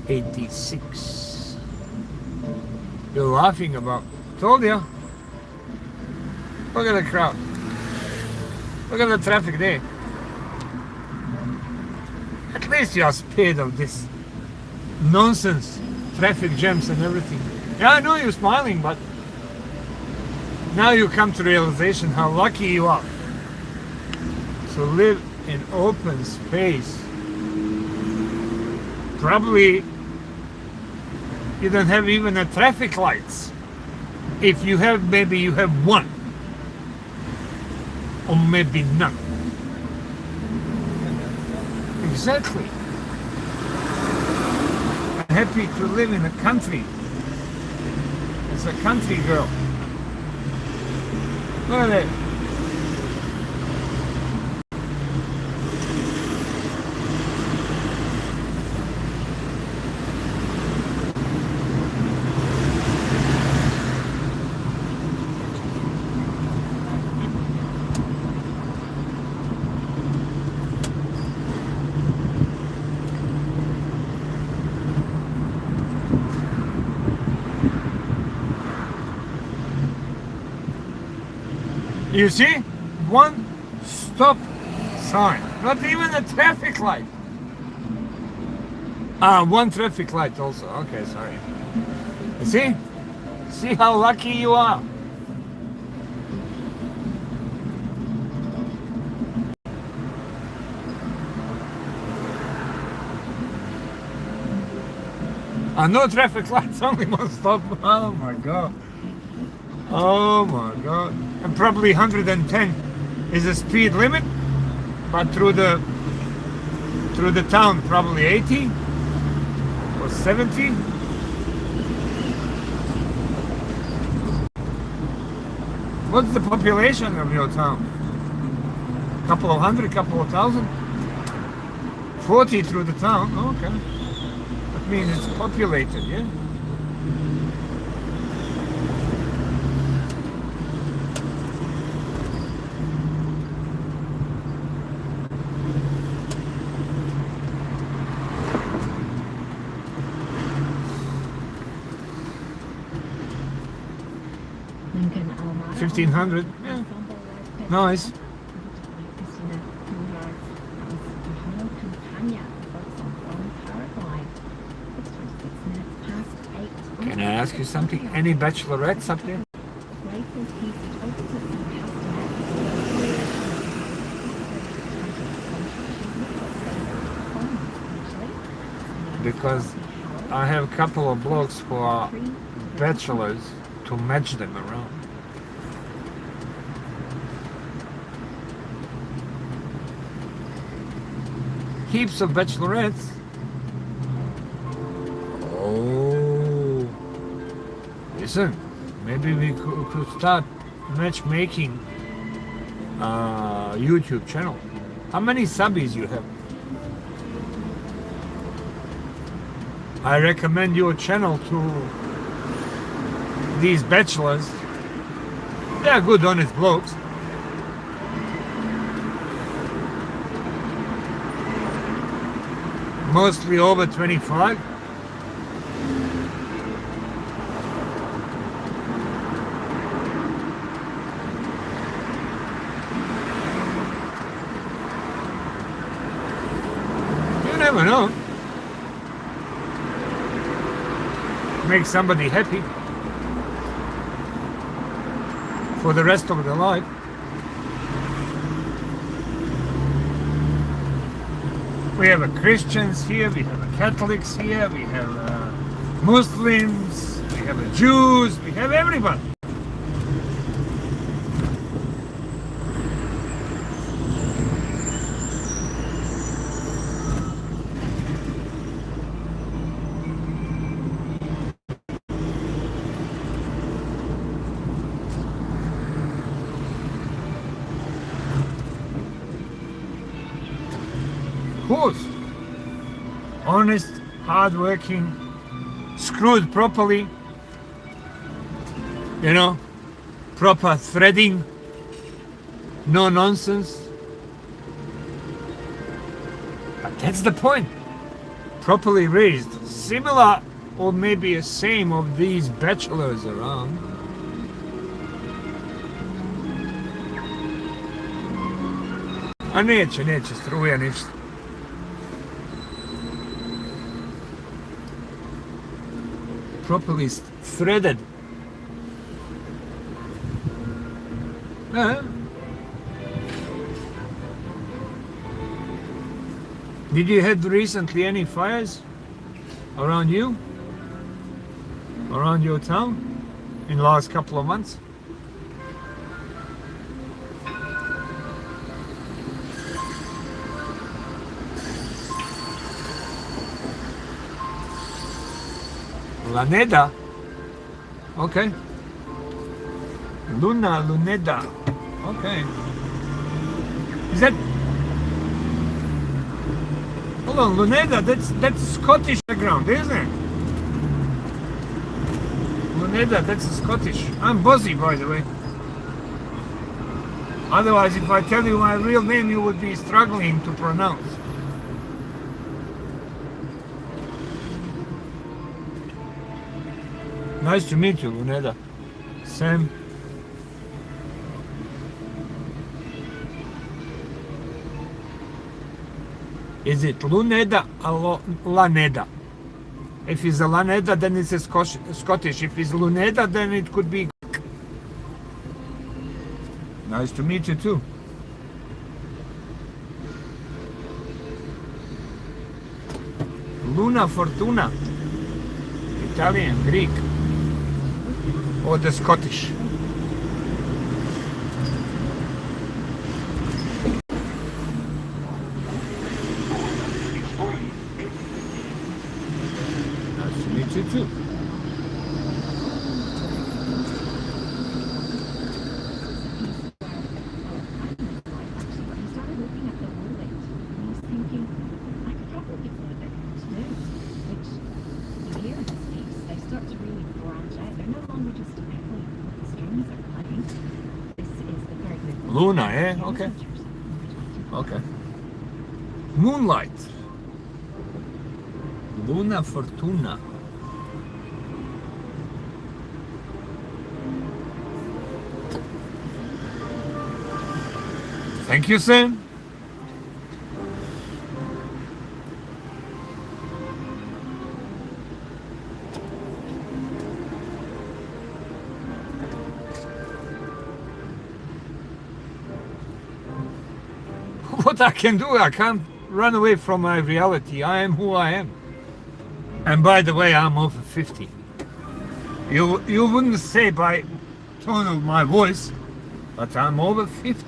86. You're laughing about. Told you. Look at the crowd. Look at the traffic there. At least you are spared of this nonsense, traffic jams and everything. Yeah, I know you're smiling, but now you come to realization how lucky you are to live in open space. Probably you don't have even a traffic lights. If you have, maybe you have one, or maybe none. Exactly. I'm happy to live in a country. It's a country girl. Look at that. You see? One stop sign. Not even a traffic light. One traffic light also. Okay, sorry. You see? See how lucky you are. No traffic lights, only one stop. Oh my god. Oh my god. And probably 110 is the speed limit, but through the town probably 80 or 70. What's the population of your town? Couple of hundred, couple of thousand? 40 through the town. Oh, okay. That means it's populated, yeah? Lincoln Almada. 1500. Yeah. Nice. Can I ask you something? Any bachelorettes up there? Because I have a couple of blokes who are bachelors to match them around. Heaps of bachelorettes. Oh, listen, maybe we could start matchmaking YouTube channel. How many subbies you have? I recommend your channel to these bachelors. They are good, honest blokes. Mostly over 25. You never know. Make somebody happy for the rest of their life. We have Christians here, we have Catholics here, we have Muslims, we have Jews, we have everybody. Of course, honest, hard-working, screwed properly, you know, proper threading, no nonsense. That's the point. Properly raised. Similar or maybe the same of these bachelors around. A neće struja ništa. Properly threaded. Did you have recently any fires around you? Around your town? In the last couple of months? Luneda? Okay. Luneda. Okay. Is that... Hold on, Luneda, that's Scottish background, isn't it? Luneda, that's Scottish. I'm Buzzy, by the way. Otherwise, if I tell you my real name, you would be struggling to pronounce. Nice to meet you, Luneda. Sam. Is it Luneda or Laneda? If it's a Laneda, then it's a Scottish. If it's Luneda, then it could be. Nice to meet you too. Luna Fortuna. Italian, Greek. Or the Scottish. Nice to meet you too. Luna, eh? Okay. Okay. Moonlight. Luna Fortuna. Thank you, Sam. What I can do, I can't run away from my reality. I am who I am. And by the way, I'm over 50. You wouldn't say by tone of my voice, but I'm over 50.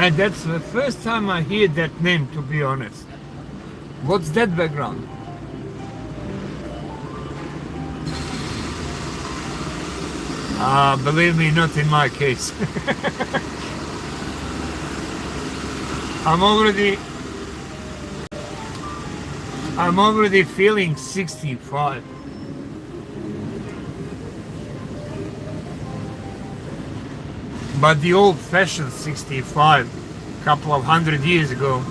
And that's the first time I hear that name, to be honest. What's that background? Believe me, not in my case. I'm already feeling 65. But the old-fashioned 65, a couple of 100 years ago.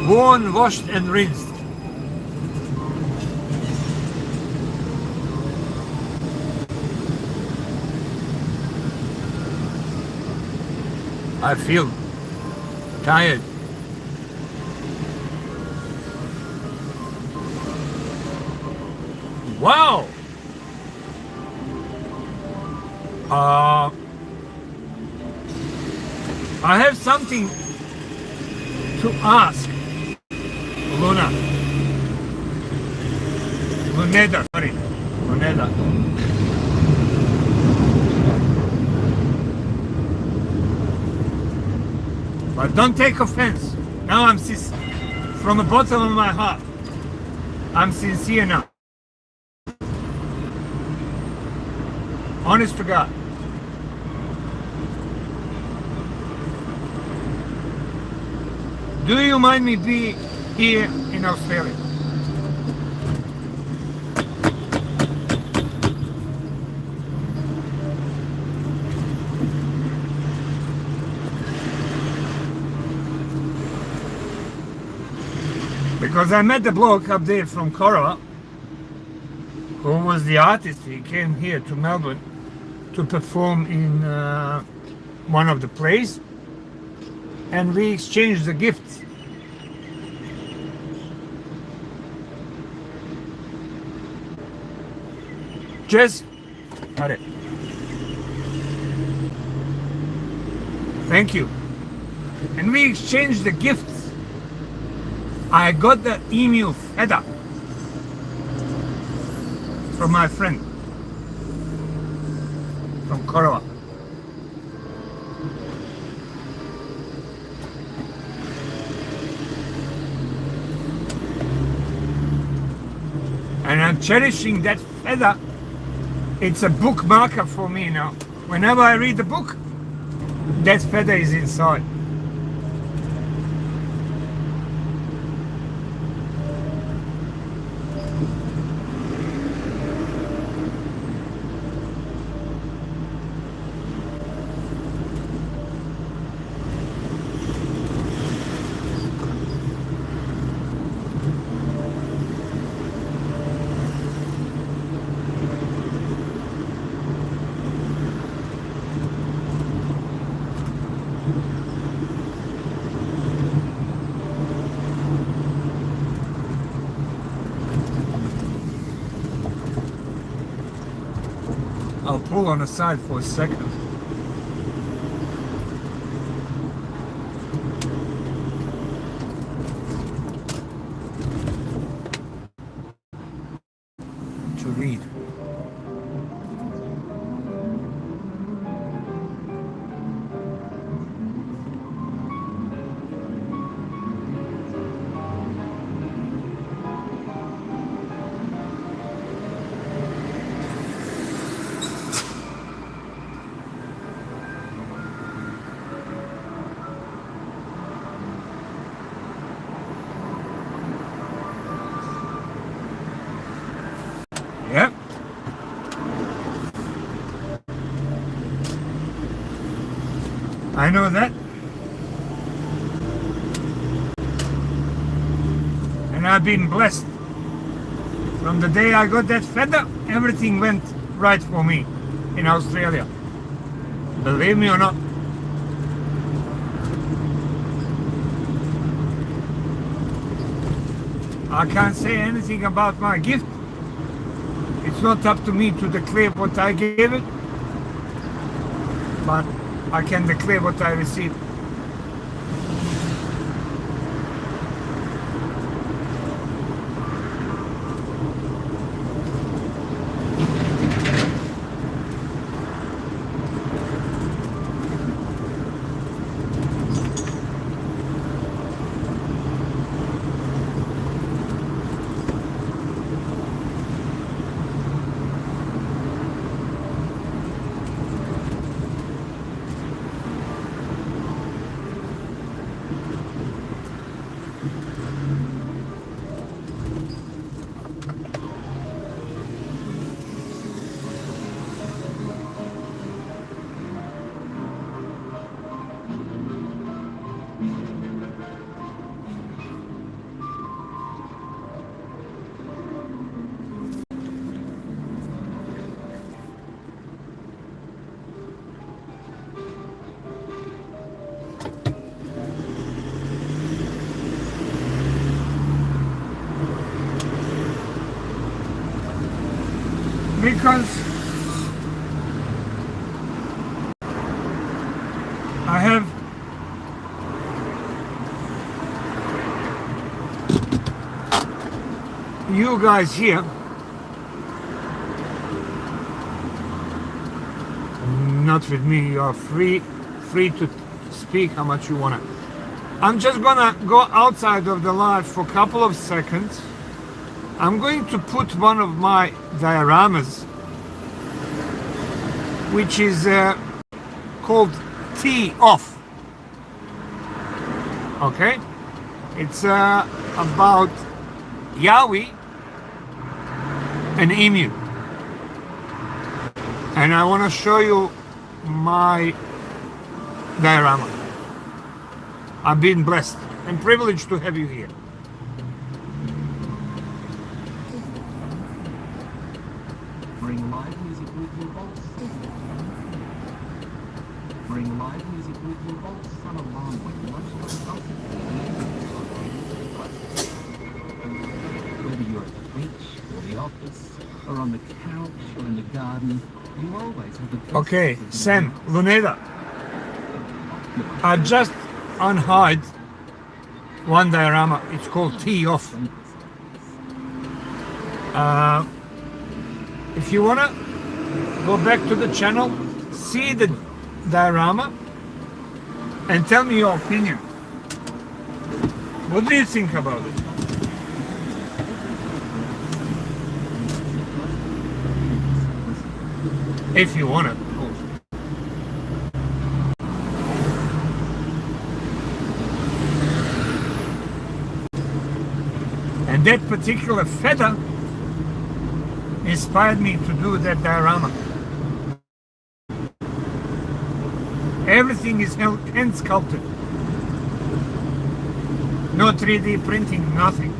Worn, washed and rinsed. I feel tired. Wow! I have something to ask. Luneda, sorry. Luneda. But don't take offense. Now from the bottom of my heart, I'm sincere now. Honest to God. Do you mind me be here in Australia? Because I met the bloke up there from Corowa, who was the artist. He came here to Melbourne to perform in one of the plays, and we exchanged the gifts. Jess, got it. Thank you. And we exchanged the gifts. I got the emu feather from my friend from Corowa. And I'm cherishing that feather. It's a bookmarker for me now. Whenever I read the book, that feather is inside. I'll pull on the side for a second. To read. Yep. I know that. And I've been blessed. From the day I got that feather, everything went right for me in Australia. Believe me or not. I can't say anything about my gift. It's not up to me to declare what I gave it, but I can declare what I received. Because I have you guys here, not with me. You are free to speak how much you want to. I'm just gonna go outside of the live for a couple of seconds. I'm going to put one of my dioramas, which is called Tee Off. Okay, it's about Yowie and emu, and I want to show you my diorama. I've been blessed and privileged to have you here. Bring live music with you all season. Bring live music with you all summer long with much concentrated whether you're at the beach or the office or on the couch or in the garden, you always have the best. Okay, Sam, Luneda, I've just unhide one diorama. It's called Tee Off. If you wanna go back to the channel, see the diorama and tell me your opinion. What do you think about it? If you want it, of course. And that particular feather inspired me to do that diorama. Everything is hand sculpted. No 3D printing, nothing.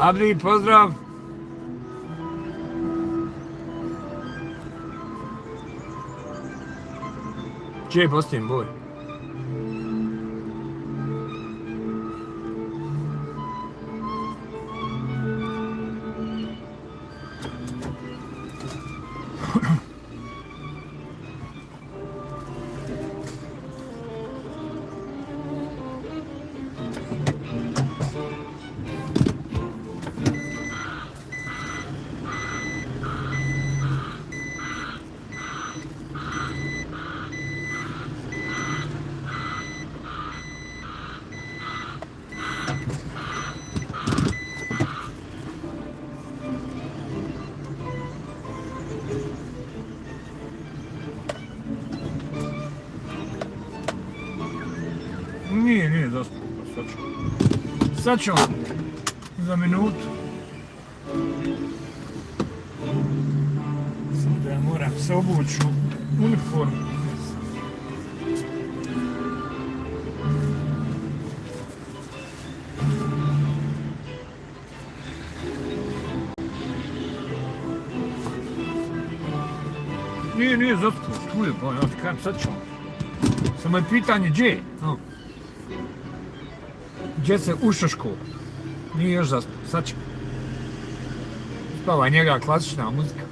Abdi, pozdrav. Gdje postavim boj? Nije zaspao, sad ću on, za minutu. Sam da ja moram se obući u uniformu. Nije zaspao, tu je, pa ja ti kažem, sad ću on. Samo je pitanje gdje, no. Gdje se ušaško? Nije još zaspao, sad će. Spava njega klasična muzika.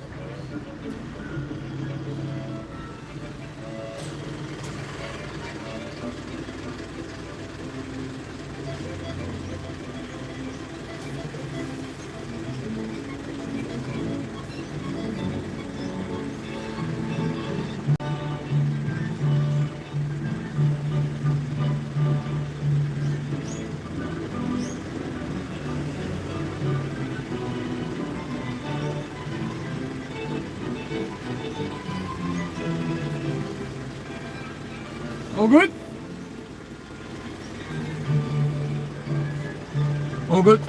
All good? All good?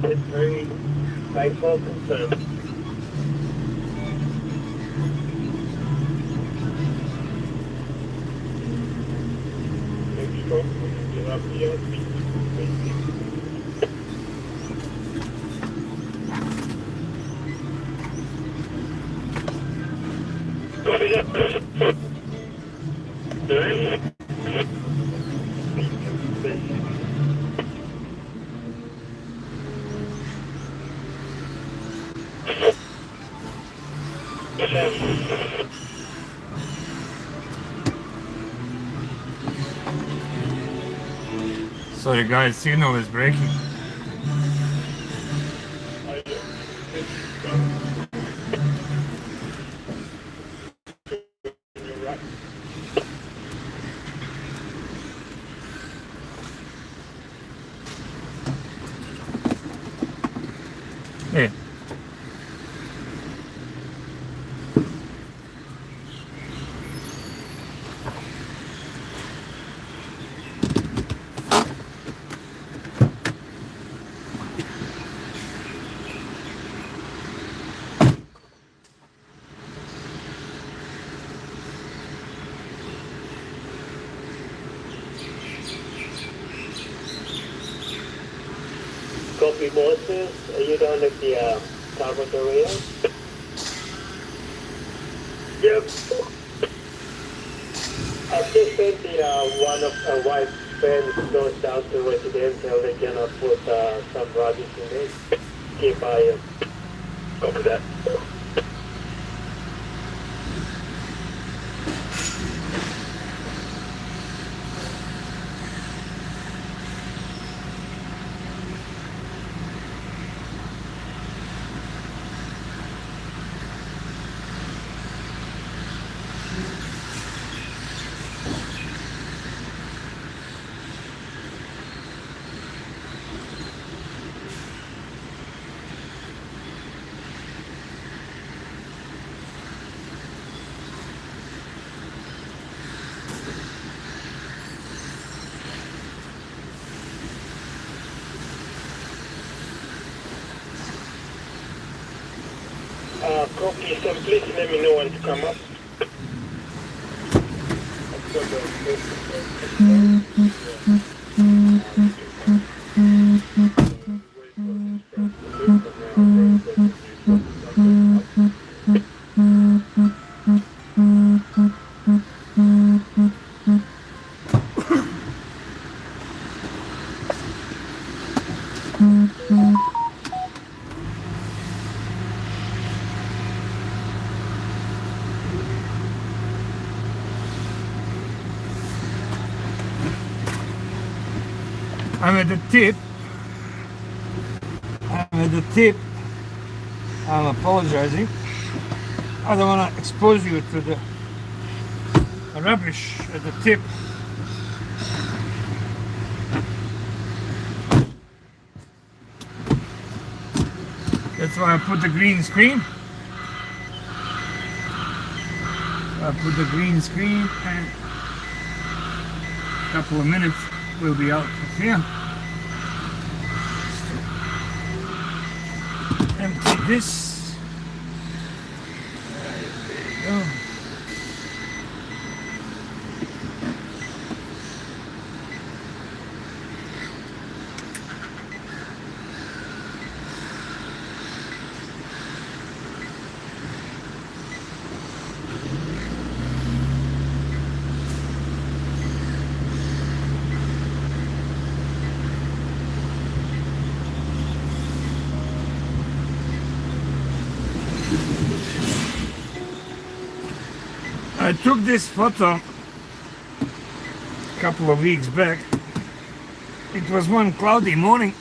It's very rightful concern. Next stop, Tilapia Beach. Sorry guys, signal is breaking. Hey. Copy Moses, are you down at the Starbucks area? Yep. I've just sent the one of a white van goes down to residential. They cannot put some rubbish in it. Keep eye. Copy that. Copy, so please let me know when to come up. I'm at the tip. I'm apologizing. I don't want to expose you to the rubbish at the tip. That's why I put the green screen. And a couple of minutes we'll be out of here. Empty this. There you go. I took this photo a couple of weeks back. It was one cloudy morning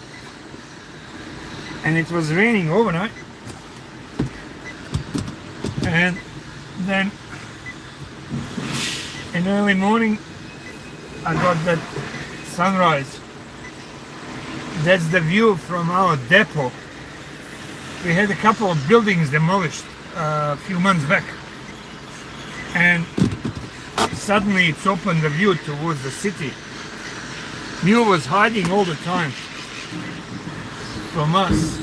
and it was raining overnight, and then in early morning I got that sunrise. That's the view from our depot. We had a couple of buildings demolished a few months back, and suddenly it's opened the view towards the city. Mule was hiding all the time from us,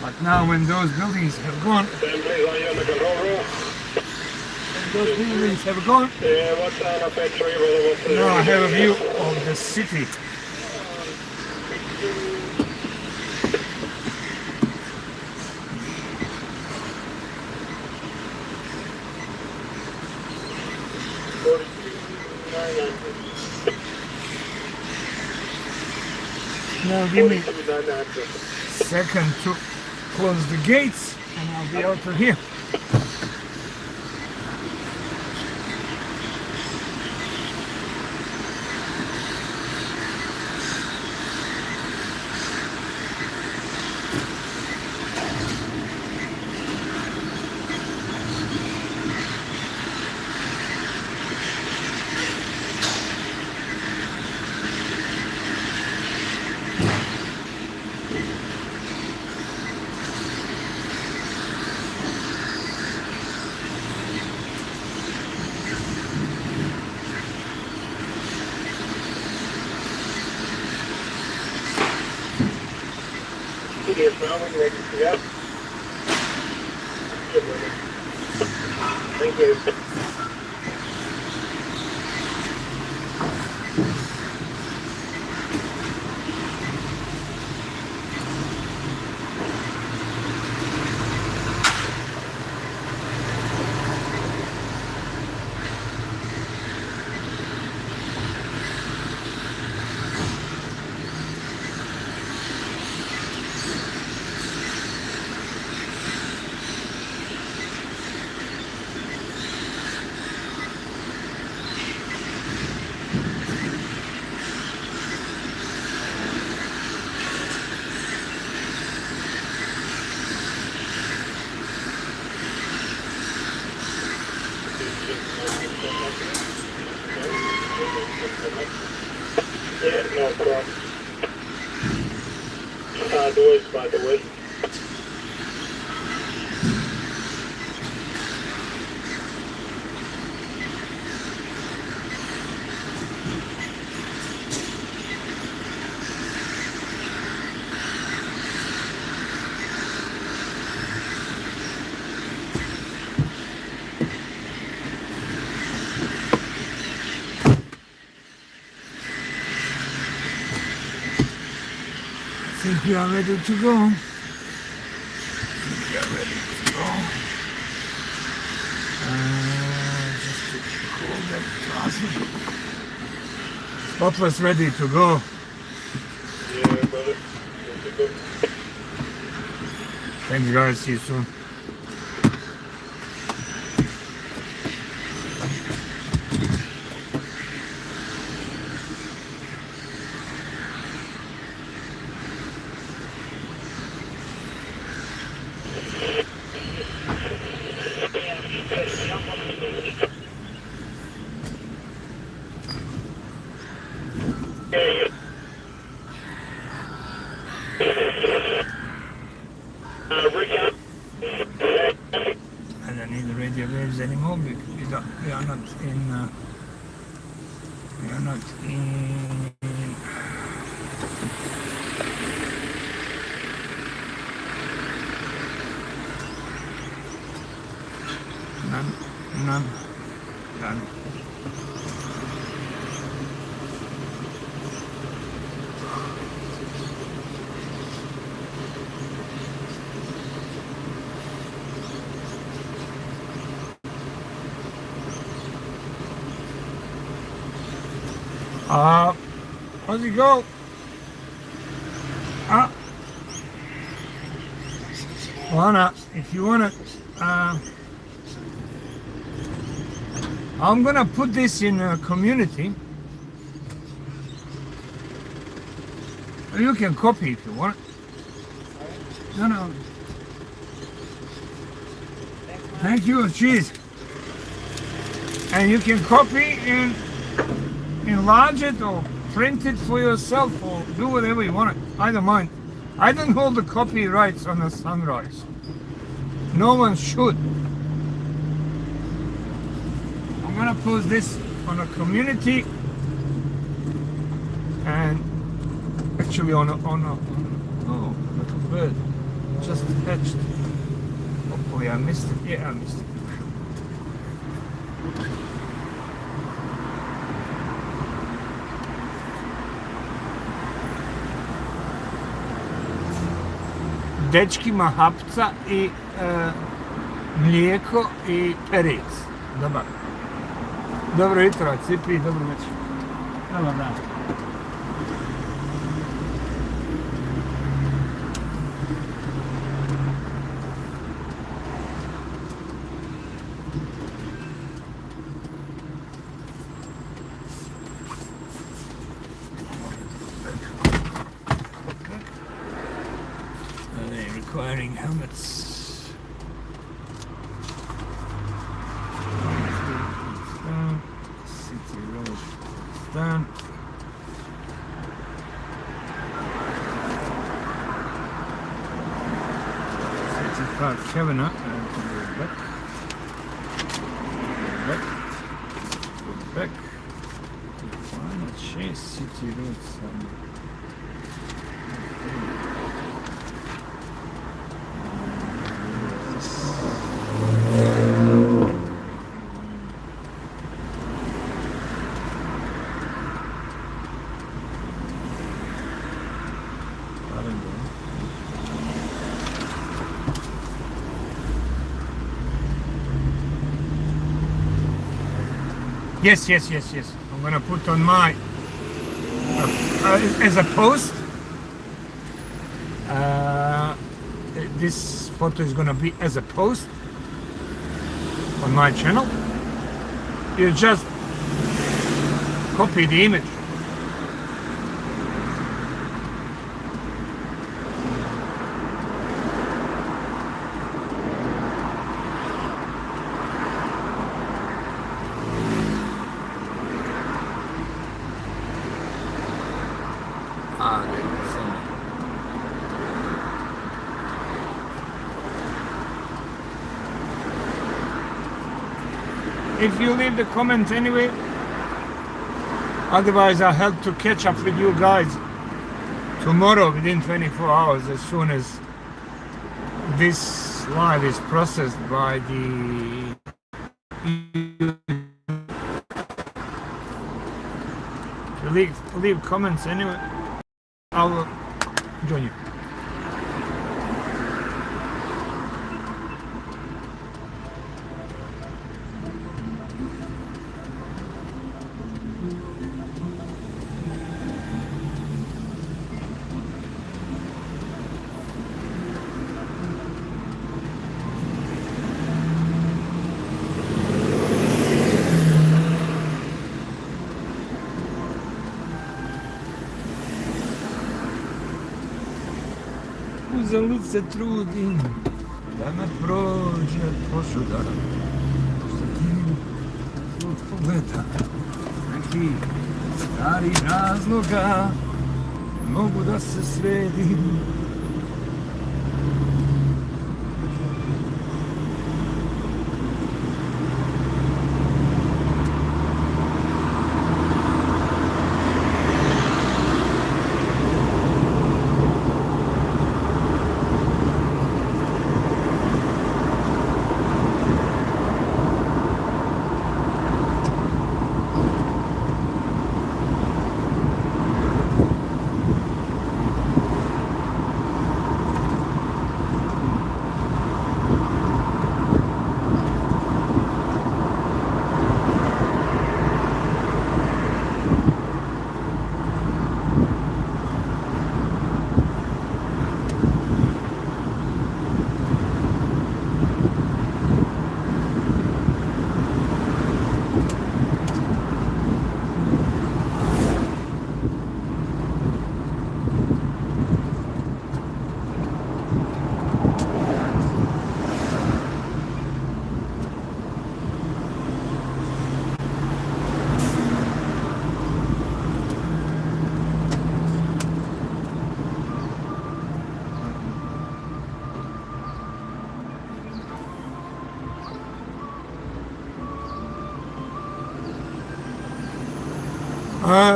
but now when those buildings have gone, now I have a view of the city. Now give me a second to close the gates and I'll be out of here. Yes, now when you're ready to go. Thank you. Yeah, no problem. Doors, by the way. Think you are ready to go? Think you are ready to go? Just to call that traffic. Spotless ready to go. Yeah, brother. Thanks guys, see you soon. I don't need the radio waves anymore because we are not in. We are not in. None. How's it go? If you wanna, I'm gonna put this in a community. You can copy if you want. No. Thank you, cheers. And you can copy and enlarge it or print it for yourself or do whatever you want. I don't mind. I don't hold the copyrights on the sunrise. No one should. I'm gonna post this on a community and actually on a oh, little bird just hatched. Hopefully I missed it. Yeah, I missed it. Dečki mahapca i mlijeko i perec. Dobar. Dobro jutro, Cipi, dobro večer. Dobar dan. Requiring helmets. Down. City Road down. City Park Cabinet. Back. Final Chase City Road. Yes. I'm gonna put on my as a post. This photo is gonna be as a post on my channel. You just copy the image. If you leave the comment anyway, otherwise I'll help to catch up with you guys tomorrow within 24 hours as soon as this live is processed by the leave comments anyway. join you. Uzalud se trudim da me prođe pošuda. Što ti svog pogleda neki stari razloga mogu da se sredim.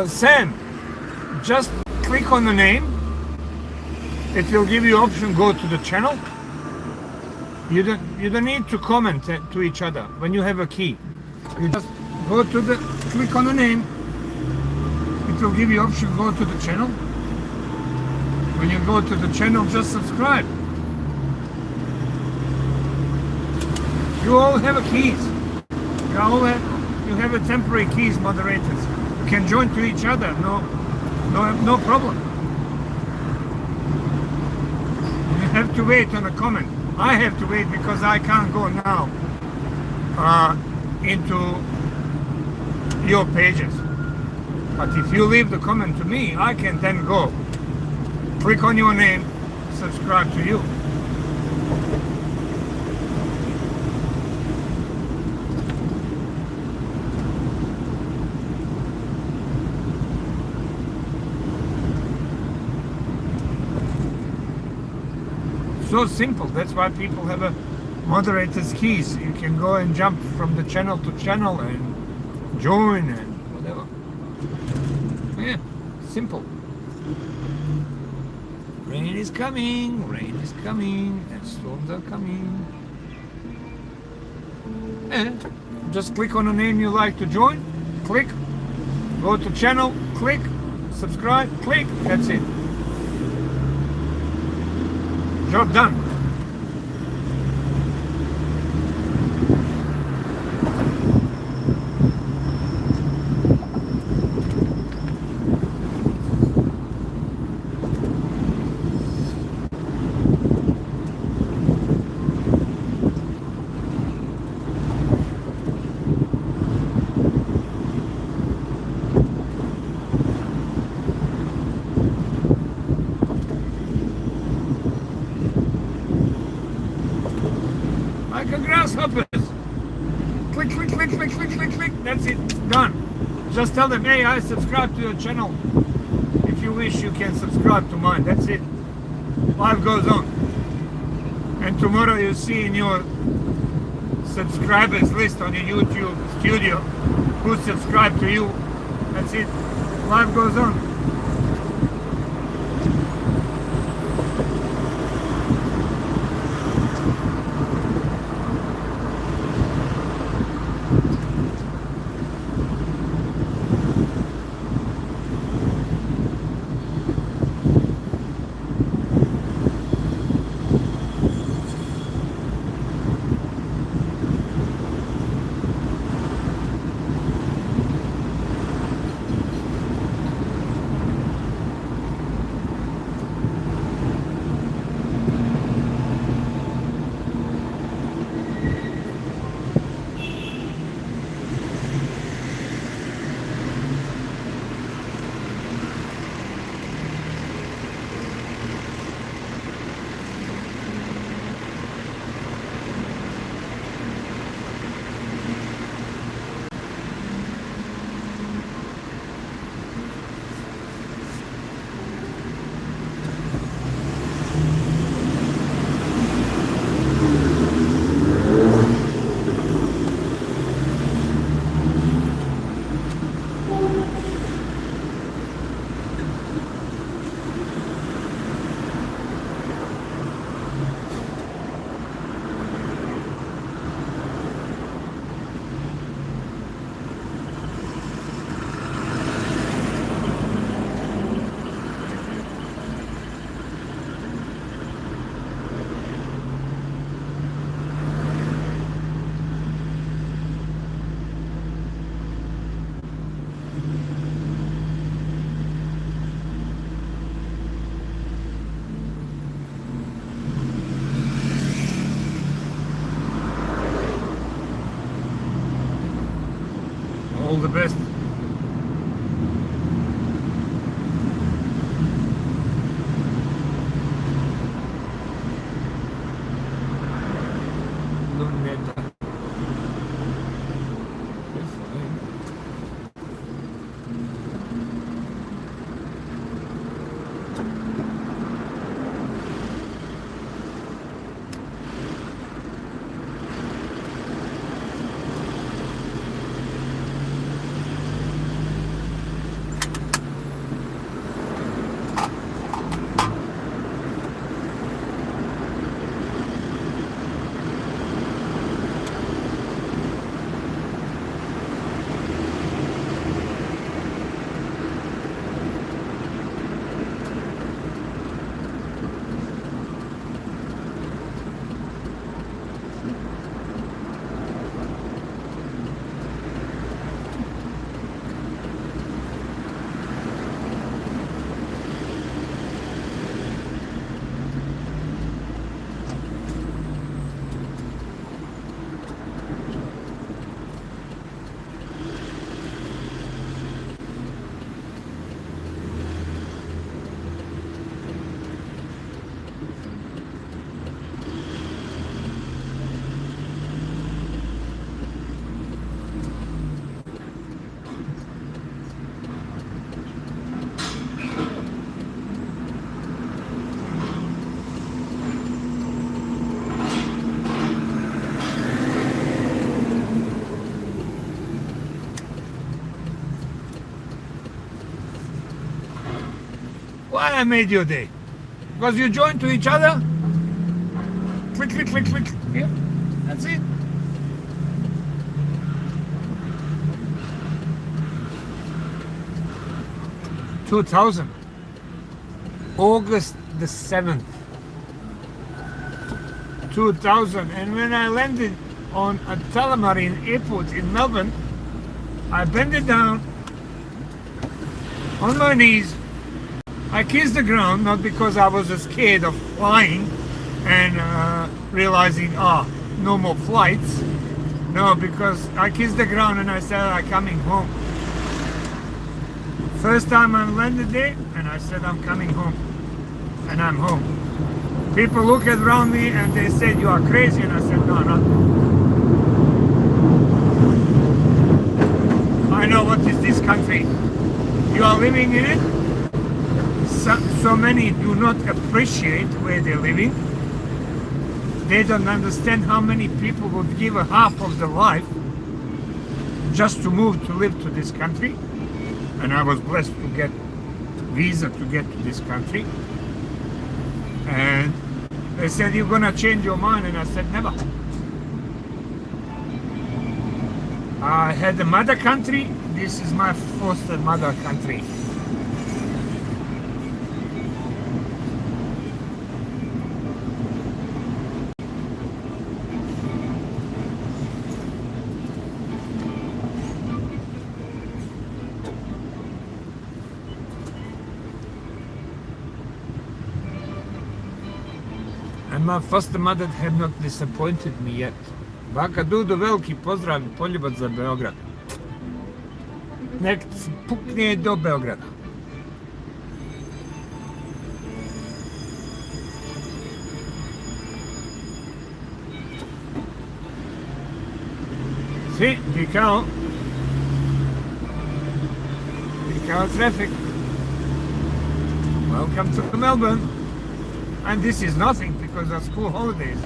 Sam, just click on the name. It will give you option go to the channel. You don't need to comment to each other when you have a key. You just go to the click on the name. It will give you option go to the channel. When you go to the channel, just subscribe. You all have a keys. You have a temporary keys, moderators. You can join to each other. No problem. You have to wait on a comment. I have to wait because I can't go now into your pages. But if you leave the comment to me, I can then go. Click on your name, subscribe to you. So simple. That's why people have a moderator's keys. You can go and jump from the channel to channel and join and whatever. Yeah, simple. Rain is coming, and storms are coming. And just click on a name you like to join, click, go to channel, click, subscribe, click, that's it. Job done. Grasshoppers. Click, click, click, click, click, click, click. That's it. Done. Just tell them, hey, I subscribe to your channel. If you wish, you can subscribe to mine. That's it. Life goes on. And tomorrow you see in your subscribers list on your YouTube studio who subscribe to you. That's it. Life goes on. the best. Luneta. Why I made your day? Because you joined to each other? Click, click, click, click. Yeah, that's it. (2000) August the 7th, 2000. And when I landed on a Tullamarine airport in Melbourne, I bended down on my knees. I kissed the ground, not because I was scared of flying and realizing, no more flights. No, because I kissed the ground and I said, I'm coming home. First time I landed there, and I said, I'm coming home. And I'm home. People looked around me and they said, you are crazy. And I said, no, not. I know what is this country. You are living in it. So many do not appreciate where they're living. They don't understand how many people would give a half of their life just to move to live to this country. And I was blessed to get visa to get to this country. And they said, you're gonna change your mind. And I said, never. I had a mother country. This is my foster mother country. And my foster mother had not disappointed me yet. Baka Dudo, veliki pozdrav i poljubac za Beograd. Nek pukne do Beograda. Si, vikao traffic. Welcome to Melbourne. And this is nothing because of school holidays.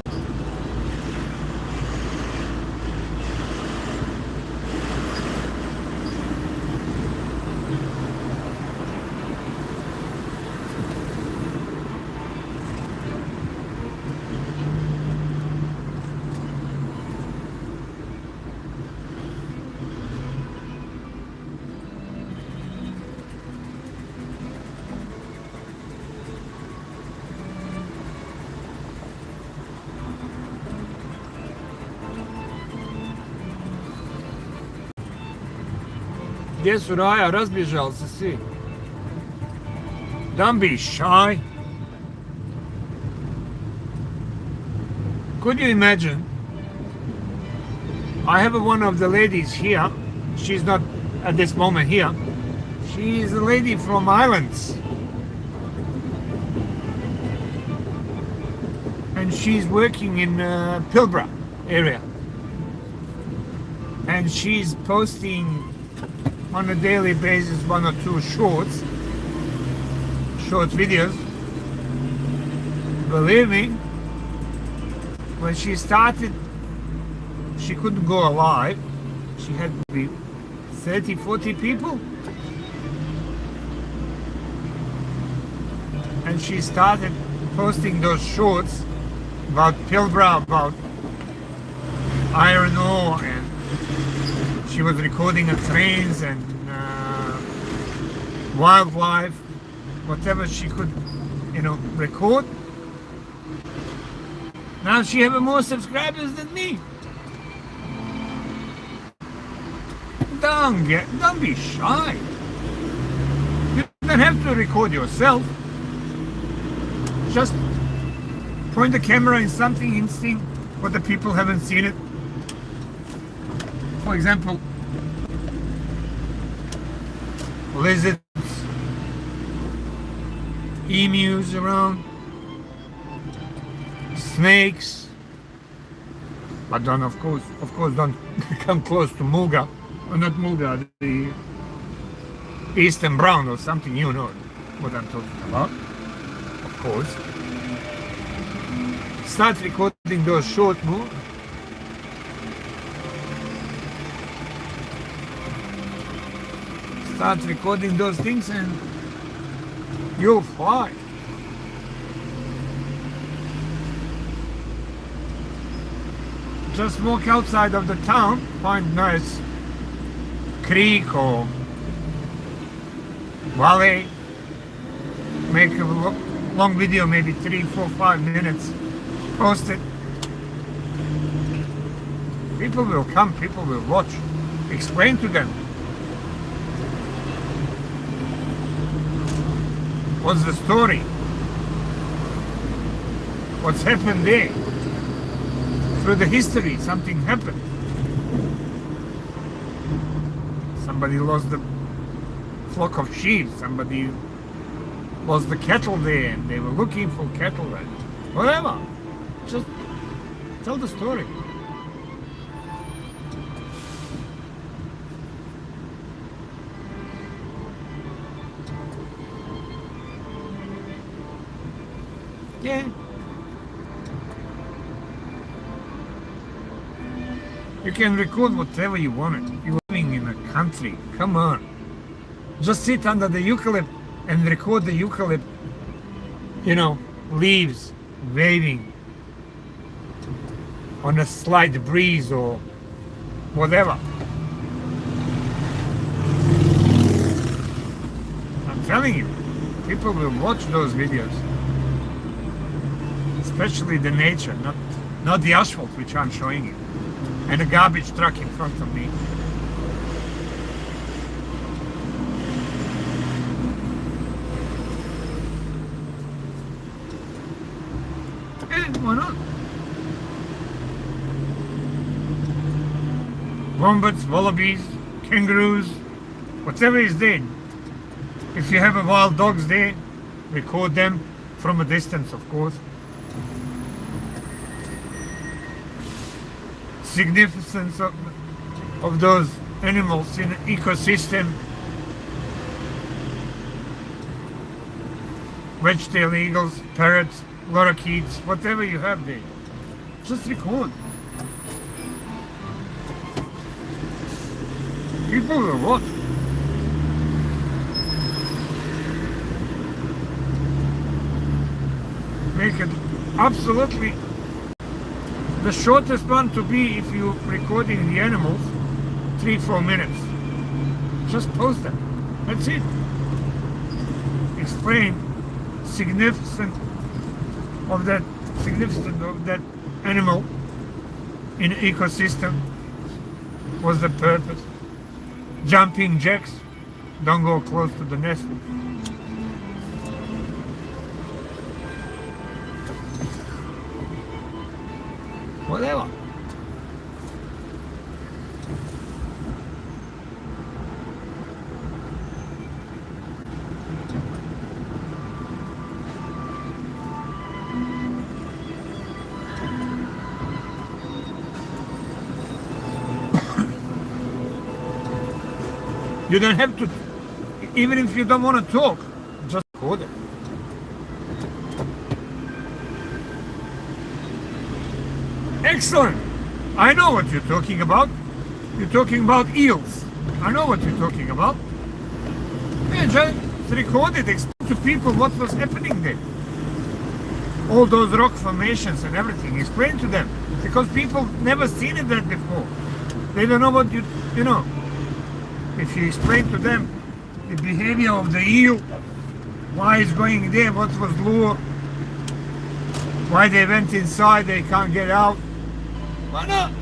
Gdje su Raja? Razbježali se svi. Don't be shy. Could you imagine? I have one of the ladies here. She's not at this moment here. She is a lady from Islands. And she's working in Pilbara area. And she's posting on a daily basis 1 or 2 short videos. Believe me, when she started, she couldn't go live. She had to be 30, 40 people. And she started posting those shorts about Pilbara, about iron ore, and she was recording the trains and wildlife, whatever she could, record. Now she has more subscribers than me. Don't be shy. You don't have to record yourself. Just point the camera in something interesting, but the people haven't seen it. For example, lizards, emus around, snakes. But don't, of course, don't come close to Muga, or not Muga, the eastern brown or something. You know what I'm talking about, of course. Start recording those short moves. Start recording those things and you'll fly. Just walk outside of the town, find nice creek or valley, make a long video, maybe 3, 4, 5 minutes, post it. People will come, people will watch. Explain to them. What's the story? What's happened there? Through the history, something happened. Somebody lost the flock of sheep, somebody lost the cattle there, and they were looking for cattle, and whatever. Just tell the story. Yeah. You can record whatever you want. You're living in a country. Come on. Just sit under the eucalypt and record the eucalypt, leaves waving on a slight breeze or whatever. I'm telling you, people will watch those videos. Especially the nature, not the asphalt which I'm showing you, and a garbage truck in front of me. And why not? Wombats, wallabies, kangaroos, whatever is there. If you have a wild dogs there, record them from a distance, of course. Significance of those animals in an ecosystem. Wedge-tailed eagles, parrots, lorikeets, whatever you have there. Just record. People will watch. Make it absolutely the shortest one to be, if you're recording the animals, 3-4 minutes. Just post them. That's it. Explain significance of that animal in an ecosystem. What's the purpose? Jumping jacks, don't go close to the nest. Whatever. You don't have to, even if you don't want to talk, just record it. Excellent. I know what you're talking about. You're talking about eels. I know what you're talking about. Yeah, just record it, explain to people what was happening there. All those rock formations and everything. Explain to them. Because people never seen it that before. They don't know what you know. If you explain to them the behavior of the eel, why it's going there, what was lure, why they went inside, they can't get out. Why not?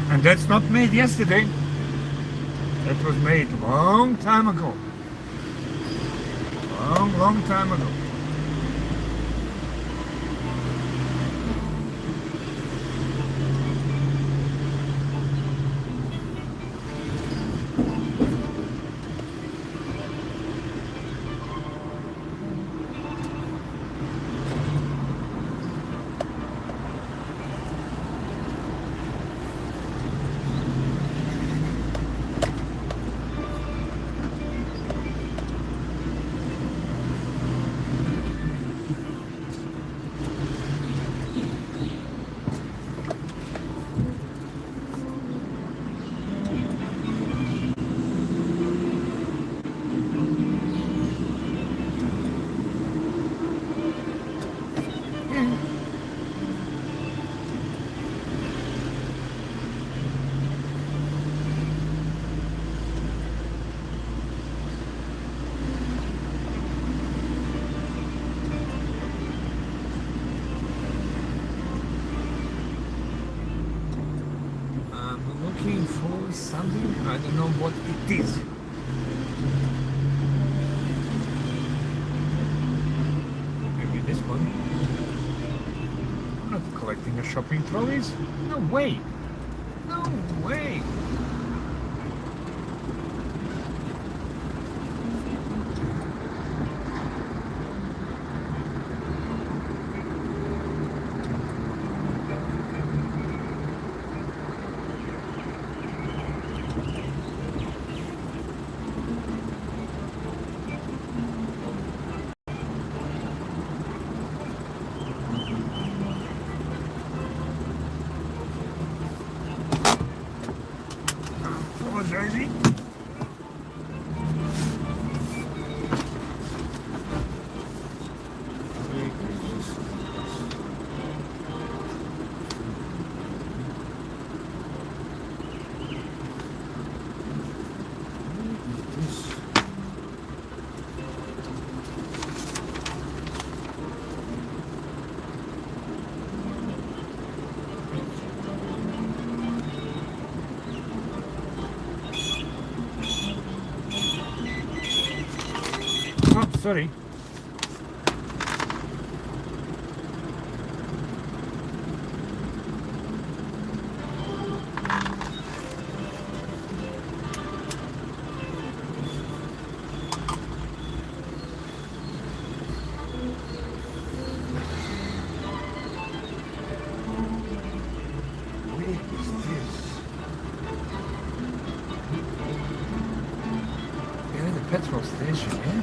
And that's not made yesterday. That was made long time ago. Long time ago. Looking for something, I don't know what it is. Maybe this one. I'm not collecting a shopping trolleys. No way. No way. Jersey. Oh, sorry. Where is this? Yeah, the petrol station, yeah?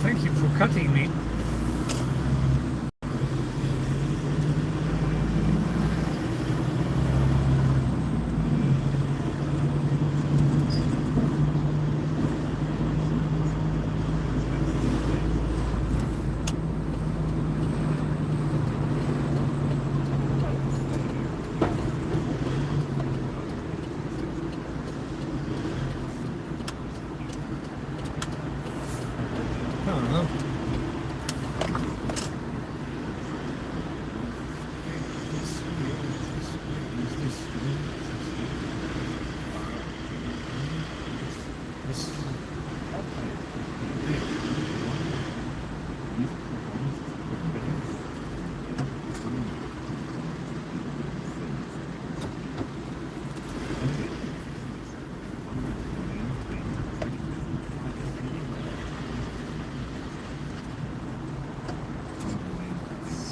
Thank you for cutting me. don't know.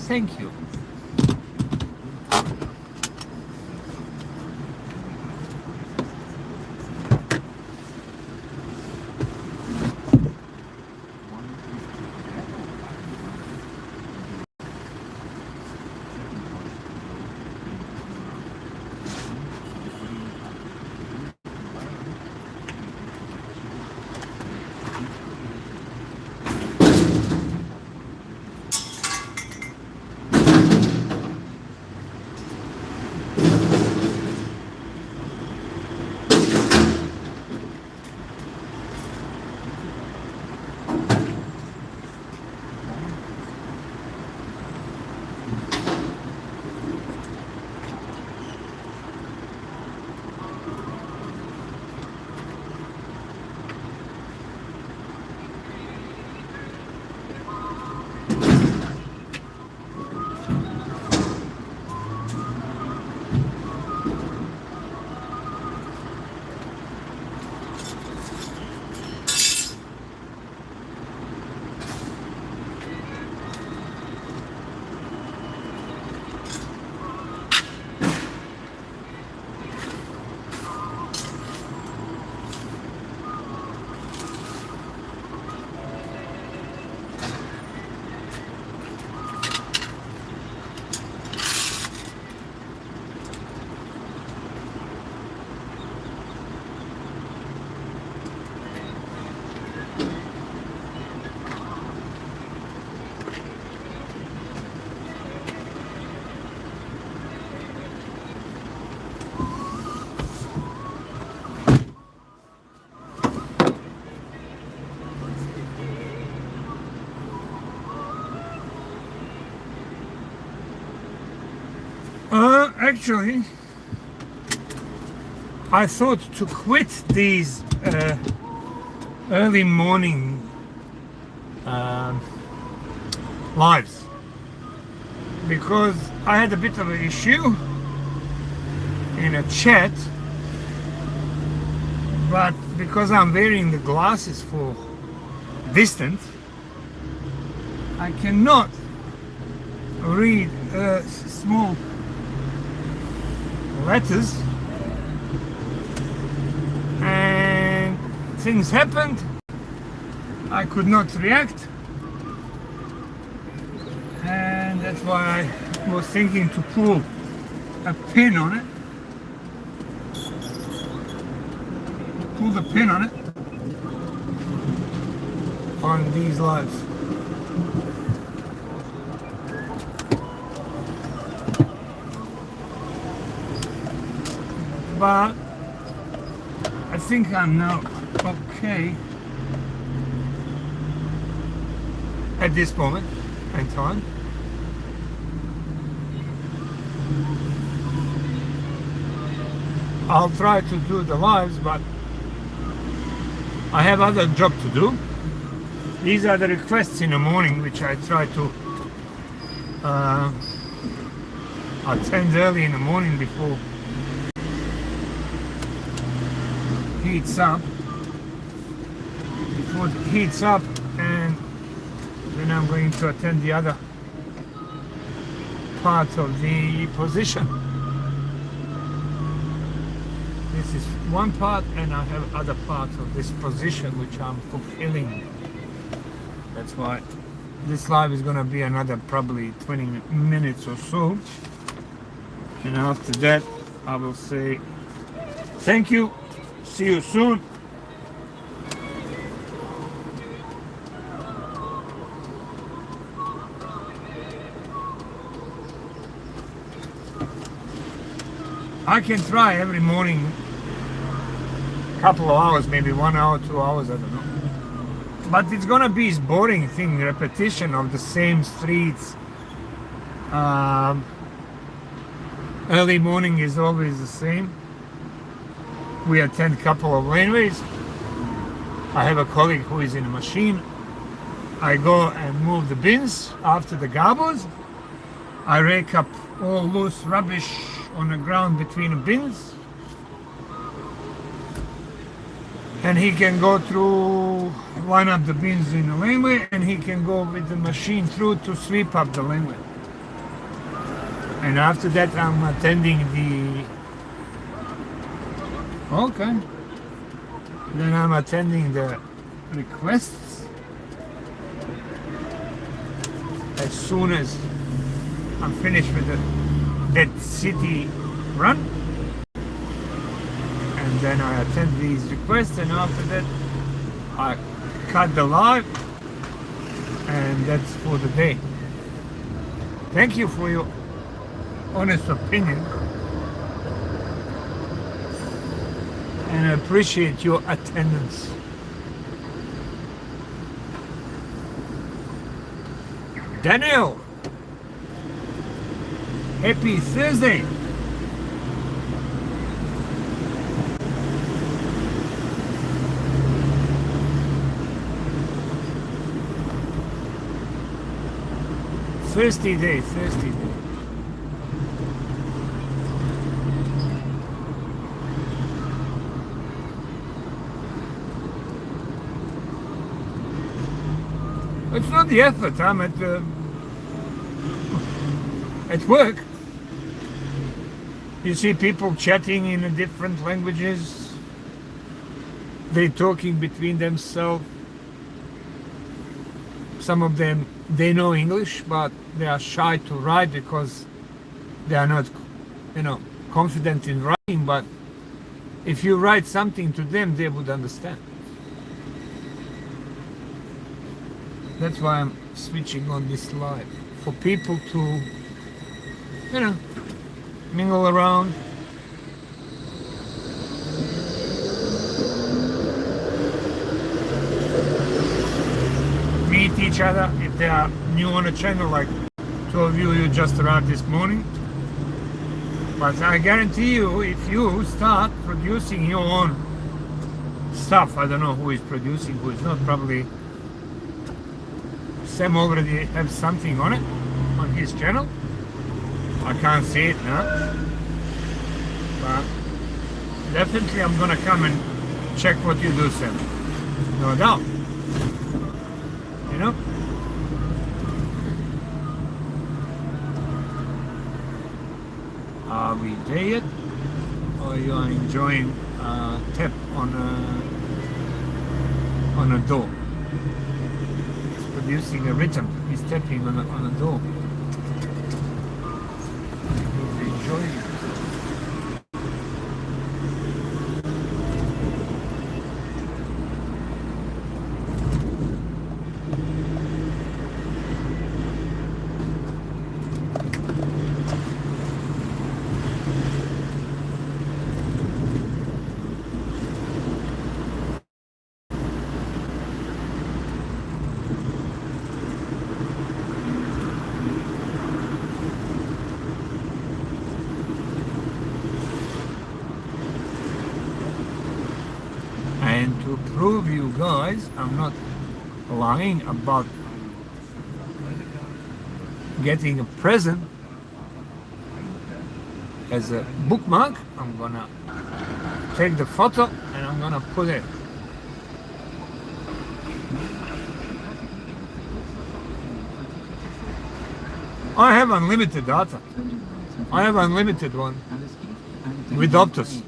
Thank you. Actually, I thought to quit these early morning lives because I had a bit of an issue in a chat, but because I'm wearing the glasses for distance, I cannot read small letters, and things happened. I could not react, and that's why I was thinking to pull a pin on it. Pull the pin on it on these lives. But I think I'm now okay at this moment in time. I'll try to do the lives, but I have other job to do. These are the requests in the morning, which I try to attend early in the morning before heats up, and then I'm going to attend the other part of the position. This is one part, and I have other parts of this position which I'm fulfilling. That's why this live is going to be another probably 20 minutes or so, and after that I will say thank you. See you soon. I can try every morning, couple of hours, maybe 1 hour, 2 hours, I don't know. But it's gonna be this boring thing, repetition of the same streets. Early morning is always the same. We attend a couple of laneways. I have a colleague who is in a machine. I go and move the bins after the garbage. I rake up all loose rubbish on the ground between the bins. And he can go through, line up the bins in the laneway, and he can go with the machine through to sweep up the laneway. And after that I'm attending the... Okay. Then I'm attending the requests. As soon as I'm finished with that city run, and then I attend these requests, and after that I cut the live, and that's for the day. Thank you for your honest opinion, and I appreciate your attendance. Daniel, happy Thursday. Thirsty day, thirsty day. It's not the effort, I'm at work. You see people chatting in different languages. They're talking between themselves. Some of them, they know English, but they are shy to write because they are not, confident in writing. But if you write something to them, they would understand. That's why I'm switching on this live, for people to, mingle around. Meet each other if they are new on the channel, like two of you just arrived this morning. But I guarantee you, if you start producing your own stuff, I don't know who is producing, who is not, probably Sam already has something on it, on his channel. I can't see it now. But definitely I'm gonna come and check what you do, Sam. No doubt. Are we there yet? Or you are enjoying tap on a door? It's producing a rhythm. He's tapping on a door. He's enjoying it. And to prove you guys I'm not lying about getting a present as a bookmark, I'm gonna take the photo and I'm gonna put it. I have unlimited data. I have unlimited one with Optus.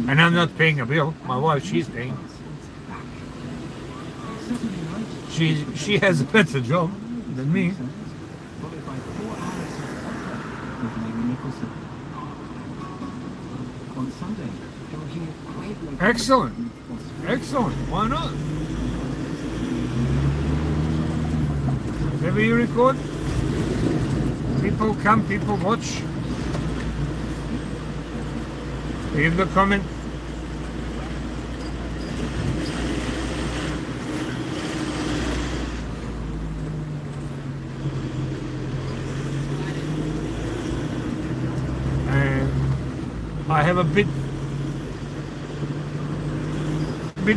And I'm not paying a bill. My wife, she's paying. She has a better job than me. Excellent. Excellent. Why not? Whenever you record, people come, people watch. Leave the comment. I have a bit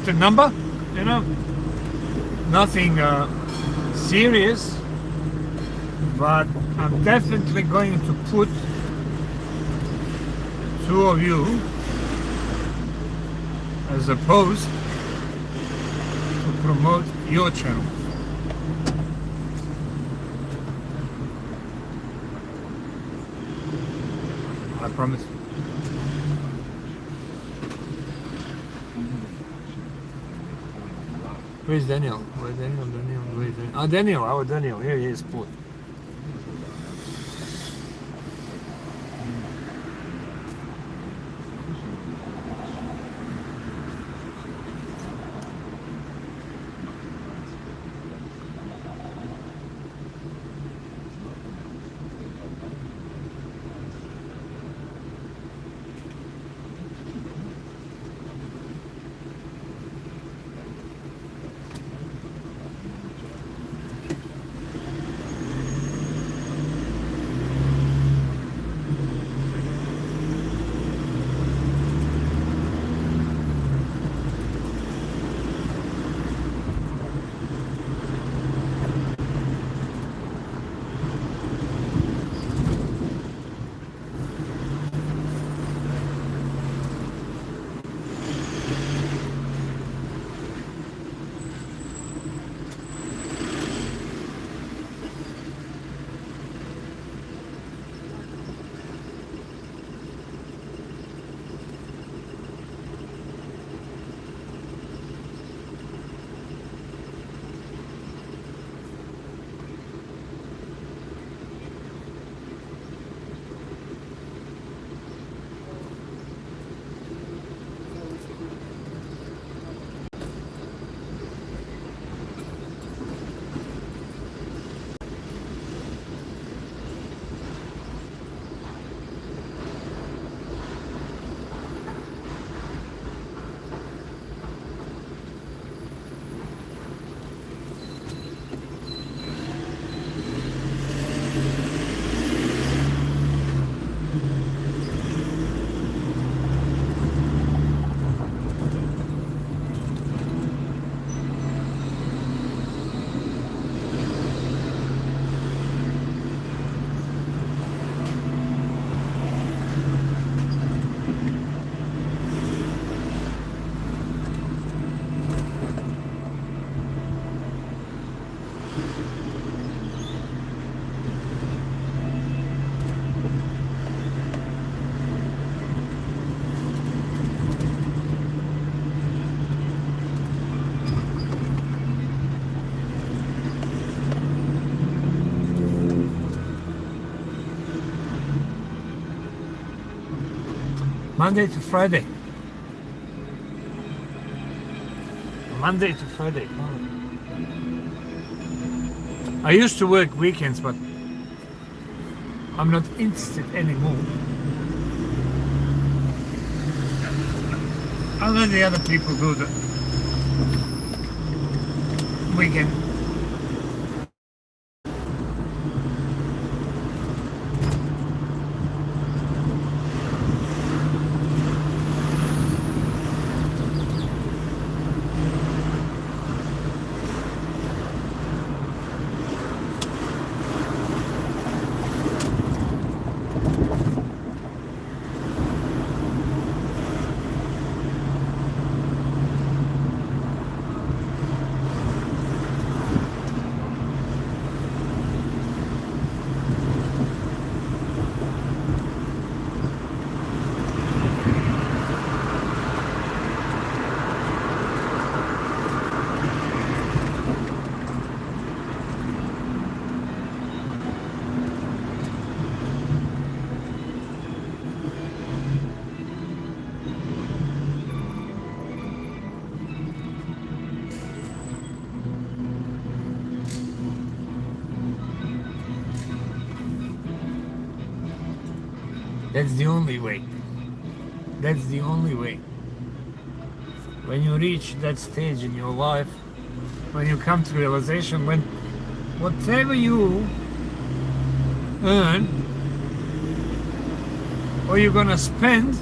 a number, you know, nothing serious, but I'm definitely going to put two of you as opposed to promote your channel. I promise. Where's Daniel? Where's Daniel? Where is Daniel? Ah, Daniel, our Daniel. Here he is, put. Monday to Friday. Monday to Friday. I used to work weekends, but I'm not interested anymore. I'll let the other people do the weekend. That's the only way. That's the only way. When you reach that stage in your life, when you come to realization, when whatever you earn or you're gonna spend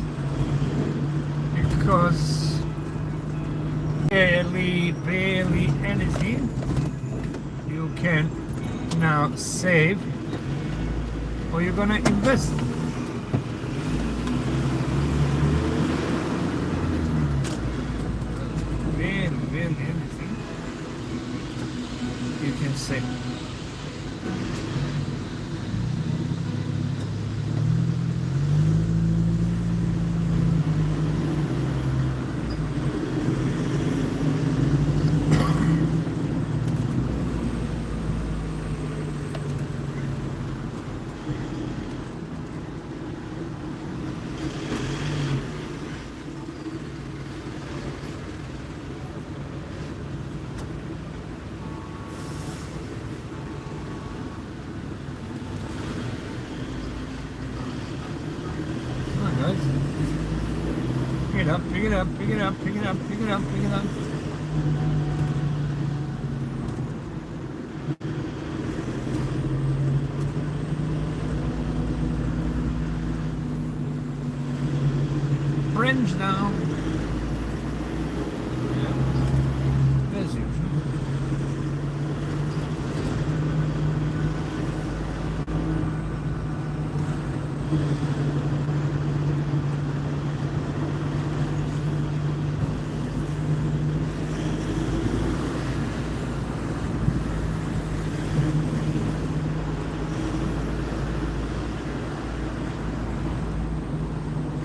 because barely anything. You can now save, or you're gonna invest. Barely anything. You can save. Pick it up, pick it up, pick it up, pick it up, pick it up, pick it up. Fringe now. Yeah. As usual.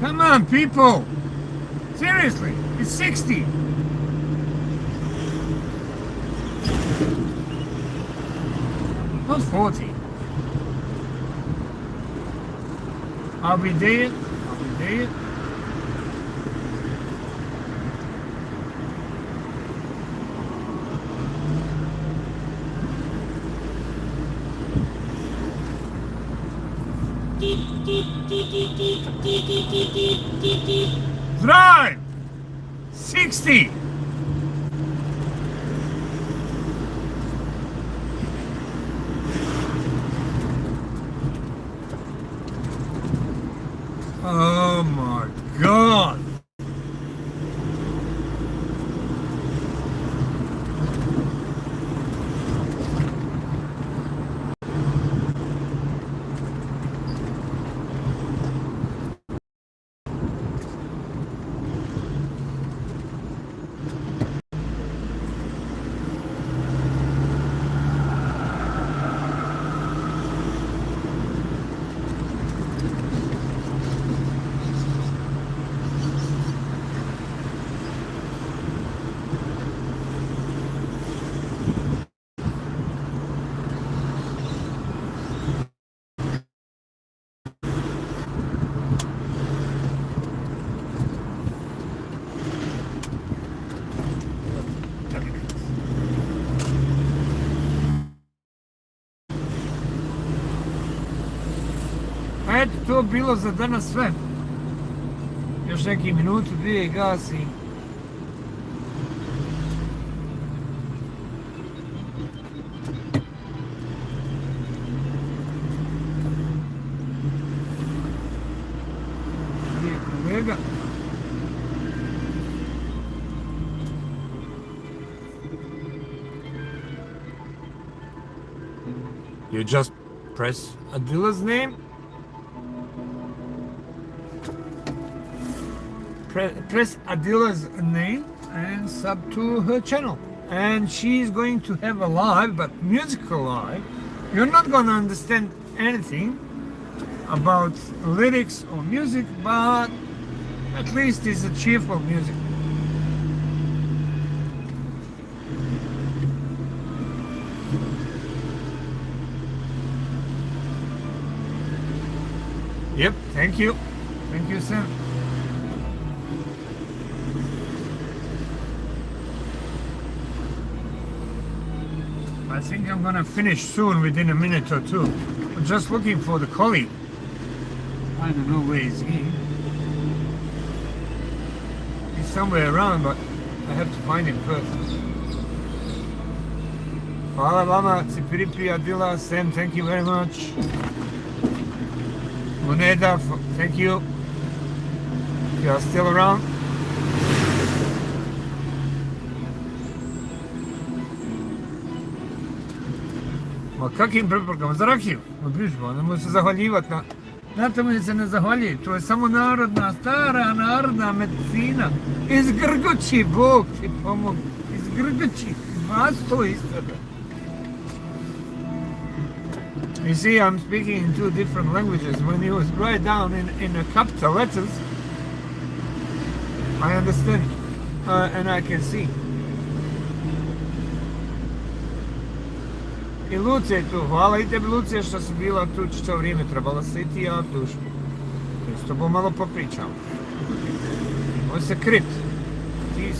Come on, people! Seriously, it's 60. Not 40. Are we there? Are we there? Drive! 60! Oh my God! Eto, to bilo za danas sve. Još neki minutu, dvije i gasi. Gdje je kolega? You just press Adila's name. Press Adila's name and sub to her channel, and she's going to have a live, but musical live. You're not going to understand anything about lyrics or music, but at least it's a cheerful music. Yep, thank you, Sam. I think I'm gonna finish soon, within a minute or two. I'm just looking for the colleague. I don't know where is he. He's somewhere around, but I have to find him first. Hvala vama, Cipiripi, Adila, Sam, thank you very much. Moneda, thank you. If you are still around. Ma kakvim preporukama? Za rakiju? Ma bižba, nemoj se zahvaljivati na tome se ne zahvaljuj. To je samo narodna, stara narodna medicina. Iz Grgoći, Bog ti pomogu. Iz Grgoći, iz vas to isto. You see, I'm speaking in two different languages. When he was right down in the capital letters, I understand and I can see. I Luce je tu, hvala i tebi Luce što si bila tu čito vrijeme, trebala si i ti ja dušu. I s tobom malo popričam. Moj se krit. Ti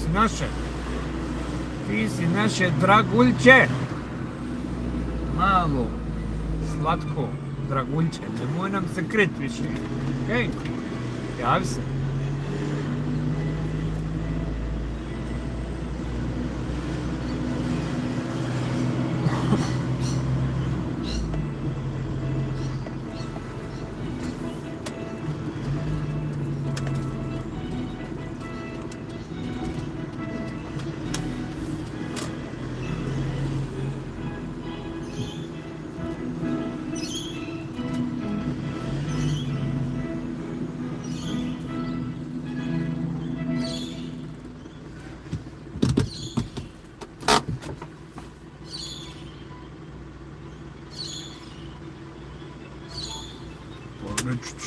si naše draguljče. Malo, slatko, draguljče, nemoj nam se krit više. Okej? Javi se.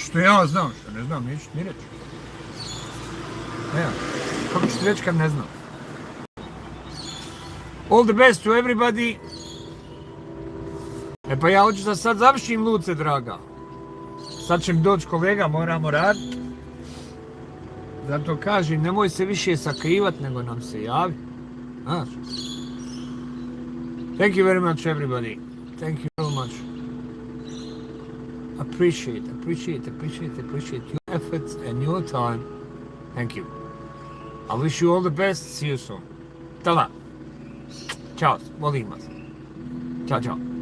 Što ja znam, što ne znam, neću ti reći. Evo, kako ću ti reći kad ne znam? All the best to everybody. E pa ja hoću da sad završim, Luce, draga. Sad će mi doći kolega, moramo raditi. Zato kažem, nemoj se više sakrivat, nego nam se javi. Znaš? Thank you very much, everybody. Thank you very much. Appreciate your efforts and your time. Thank you. I wish you all the best. See you soon. Tala. Ćao. Volim vas. Ćao, čao.